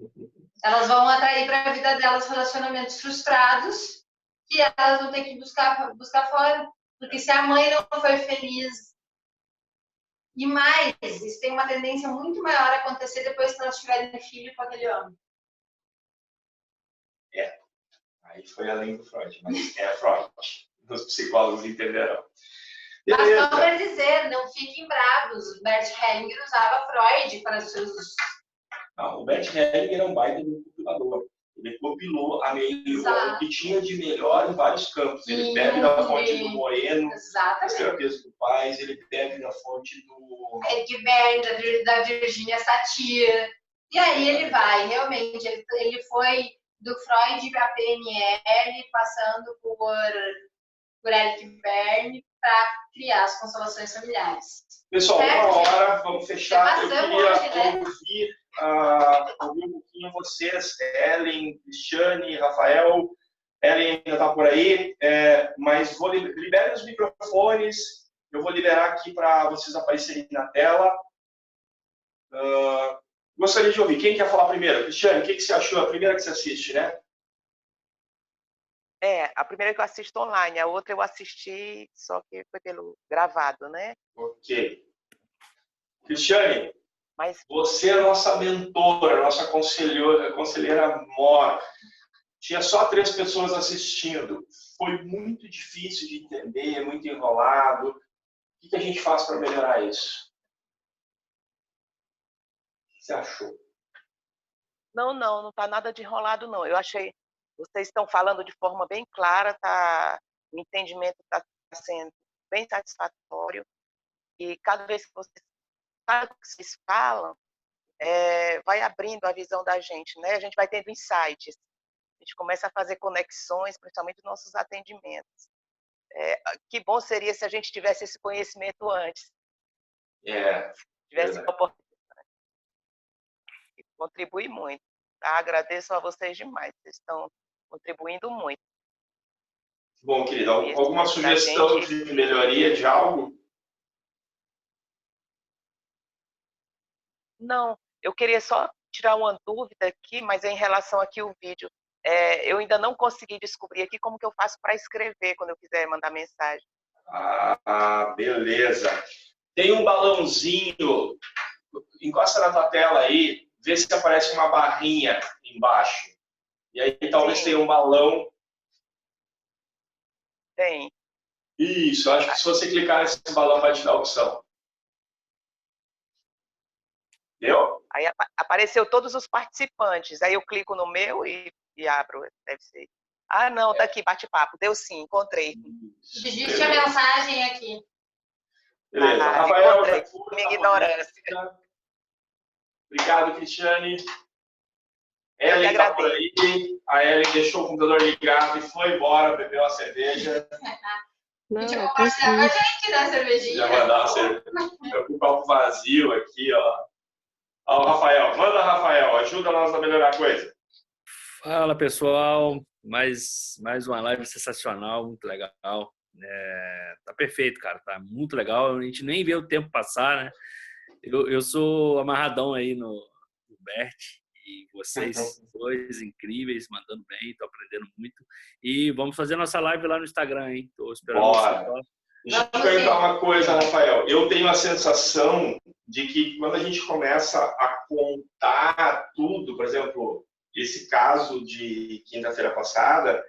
Elas vão atrair para a vida delas relacionamentos frustrados que elas vão ter que buscar fora. Porque se a mãe não foi feliz, e mais, isso tem uma tendência muito maior a acontecer depois que elas tiverem filho com aquele homem. Aí foi além do Freud, mas é Freud. Os psicólogos entenderão. Mas não quer dizer, não fiquem bravos. Bert Hellinger usava Freud para os seus... Não, o Bert Hellinger é um baita de um compilador. Ele compilou o que tinha de melhor em vários campos. Ele bebe da fonte do Moreno, das terapias do Pais, ele bebe da fonte do... Eric Berne, da Virginia Satir. E aí ele vai, realmente, ele foi do Freud para PNL, passando por Eric Berne, para criar as constelações familiares. Pessoal, uma hora, vamos fechar. Eu queria ouvir um pouquinho vocês, Ellen, Cristiane, Rafael. Ellen ainda está por aí, mas liberem os microfones. Eu vou liberar aqui para vocês aparecerem na tela. Gostaria de ouvir. Quem quer falar primeiro? Cristiane, o que você achou? A primeira que você assiste, né? A primeira que eu assisto online, a outra eu assisti, só que foi pelo gravado, né? Ok. Cristiane, mas você é a nossa mentora, nossa conselheira mor. Tinha só 3 pessoas assistindo. Foi muito difícil de entender, muito enrolado. O que a gente faz para melhorar isso? O que você achou? Não está nada de enrolado, não. Eu achei, vocês estão falando de forma bem clara, o entendimento está sendo bem satisfatório. E cada vez que vocês falam, vai abrindo a visão da gente, né? A gente vai tendo insights. A gente começa a fazer conexões, principalmente nos nossos atendimentos. Que bom seria se a gente tivesse esse conhecimento antes. Tivesse a oportunidade. Contribui muito. Tá? Agradeço a vocês demais. Vocês estão contribuindo muito. Bom, querida, alguma sugestão de melhoria de algo? Não, eu queria só tirar uma dúvida aqui, mas em relação aqui ao vídeo. Eu ainda não consegui descobrir aqui como que eu faço para escrever quando eu quiser mandar mensagem. Beleza. Tem um balãozinho, encosta na tua tela aí, vê se aparece uma barrinha embaixo. E aí talvez tenha um balão. Tem. Isso, acho que se você clicar nesse balão vai te dar a opção. Deu? Aí apareceu todos os participantes. Aí eu clico no meu e abro, deve ser. Não, tá aqui, bate-papo. Deu sim, encontrei. Digite a mensagem aqui. Beleza. Rafael, encontrei. Minha ignorância. Obrigado, Cristiane. Ellen está por aí. A Ellen deixou o computador ligado e foi embora, bebeu a cerveja. A gente compartilhar com a gente, né, cervejinha? Já vai dar uma cerveja. Eu com o copo vazio aqui, ó. Ó, o Rafael. Manda, Rafael. Ajuda nós a melhorar a coisa. Fala, pessoal. Mais uma live sensacional, muito legal. Tá perfeito, cara. Tá muito legal. A gente nem vê o tempo passar, né? Eu sou amarradão aí no Bert. E vocês dois incríveis, mandando bem, tô aprendendo muito. E vamos fazer nossa live lá no Instagram, hein? Tô esperando. Bora. Deixa eu te perguntar uma coisa, Rafael. Eu tenho a sensação de que quando a gente começa a contar tudo, por exemplo, esse caso de quinta-feira passada,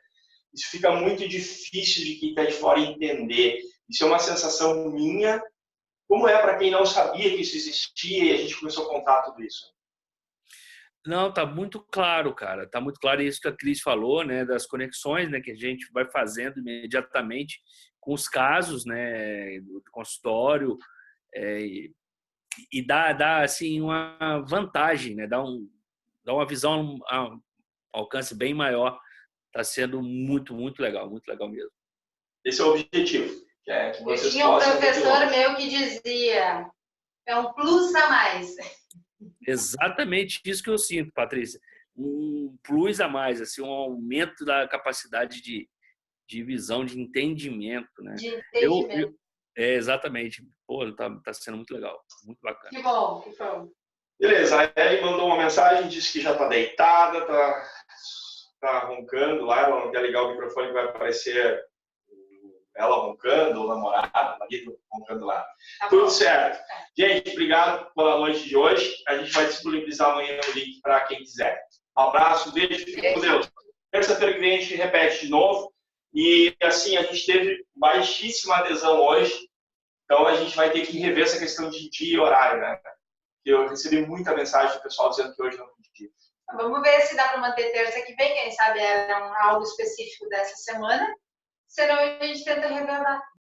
isso fica muito difícil de quem está de fora entender. Isso é uma sensação minha. Como é para quem não sabia que isso existia e a gente começou a contar tudo isso? Não, tá muito claro, cara. Tá muito claro isso que a Cris falou, né? Das conexões, né? Que a gente vai fazendo imediatamente com os casos, né? Do consultório e dá assim uma vantagem, né? Dá uma visão, um alcance bem maior. Tá sendo muito legal mesmo. Esse é o objetivo. Que vocês tinha um professor meu que dizia, é um plus a mais. Exatamente isso que eu sinto, Patrícia. Um plus a mais, assim, um aumento da capacidade de visão, de entendimento, né? De entendimento. Exatamente. Pô, tá sendo muito legal, muito bacana. Que bom, que bom. Beleza, a Ellie mandou uma mensagem, disse que já está deitada, tá roncando lá, ela não quer ligar o microfone, vai aparecer ela roncando, o namorado, o marido roncando lá. Tá tudo certo. Gente, obrigado pela noite de hoje. A gente vai disponibilizar amanhã o link para quem quiser. Um abraço, beijo, fique com Deus. Terça-feira que vem a gente repete de novo. E assim, a gente teve baixíssima adesão hoje. Então a gente vai ter que rever essa questão de dia e horário, né? Eu recebi muita mensagem do pessoal dizendo que hoje não podia. Vamos ver se dá para manter terça que vem. Quem sabe é algo específico dessa semana. Senão a gente tenta revelar.